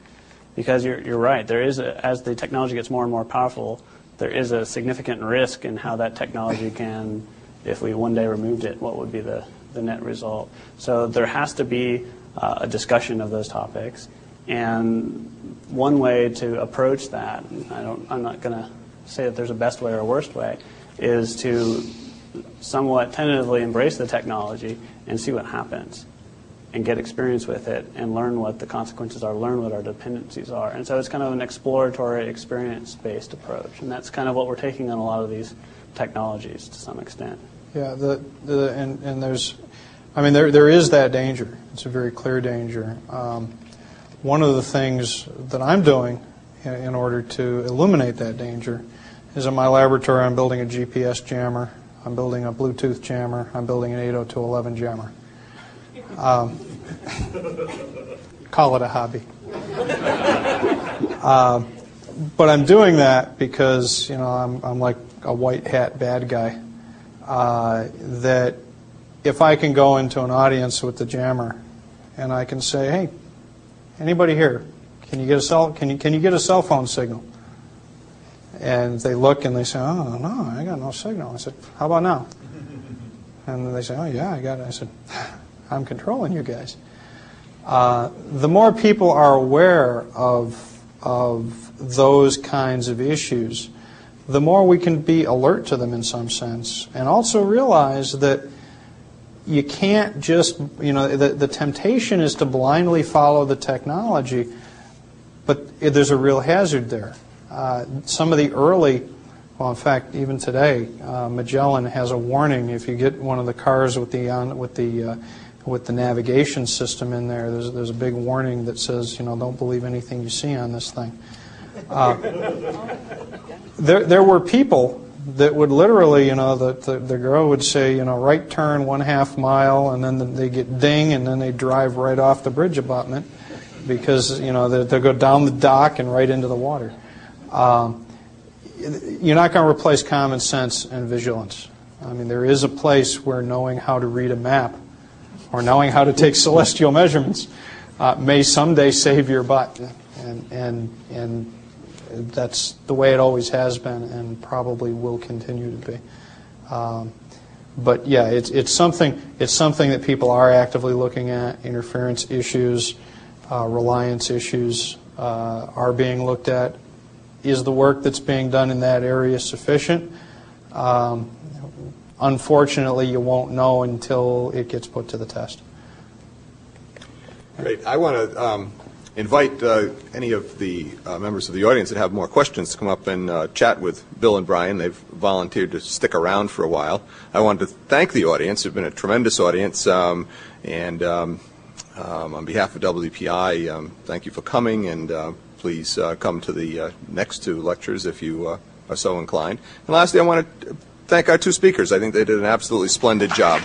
Because you're right, there is as the technology gets more and more powerful, there is a significant risk in how that technology can, if we one day removed it, what would be the net result. So there has to be a discussion of those topics, and one way to approach that, I'm not going to say that there's a best way or a worst way, is to somewhat tentatively embrace the technology and see what happens and get experience with it and learn what the consequences are, learn what our dependencies are. And so it's kind of an exploratory, experience-based approach, and that's kind of what we're taking on a lot of these technologies to some extent. Yeah, and there's, I mean, there is that danger. It's a very clear danger. One of the things that I'm doing in order to eliminate that danger is in my laboratory I'm building a GPS jammer, I'm building a Bluetooth jammer, I'm building an 802.11 jammer. Call it a hobby. But I'm doing that because, you know, I'm like a white hat bad guy. That if I can go into an audience with the jammer and I can say, hey, anybody here, can you get a cell phone signal? And they look and they say, oh, no, I got no signal. I said, how about now? And they say, oh, yeah, I got it. I said, I'm controlling you guys. The more people are aware of those kinds of issues, the more we can be alert to them in some sense, and also realize that you can't just, you know, the temptation is to blindly follow the technology, but there's a real hazard there. Some of the early, well, in fact, even today, Magellan has a warning if you get one of the cars with the navigation system in there. There's a big warning that says, you know, don't believe anything you see on this thing. There were people that would literally, the girl would say, right turn 1/2 mile, and then they get ding, and then they drive right off the bridge abutment because, they'll go down the dock and right into the water. You're not going to replace common sense and vigilance. I mean, there is a place where knowing how to read a map or knowing how to take celestial measurements may someday save your butt, and that's the way it always has been and probably will continue to be. But yeah, it's something that people are actively looking at. Interference issues, reliance issues are being looked at. Is the work that's being done in that area sufficient? Unfortunately, you won't know until it gets put to the test. Great. I want to invite any of the members of the audience that have more questions to come up and chat with Bill and Brian. They've volunteered to stick around for a while. I wanted to thank the audience. It's been a tremendous audience. And on behalf of WPI, thank you for coming, and please come to the next 2 lectures if you are so inclined. And lastly, I want to thank our 2 speakers. I think they did an absolutely splendid job.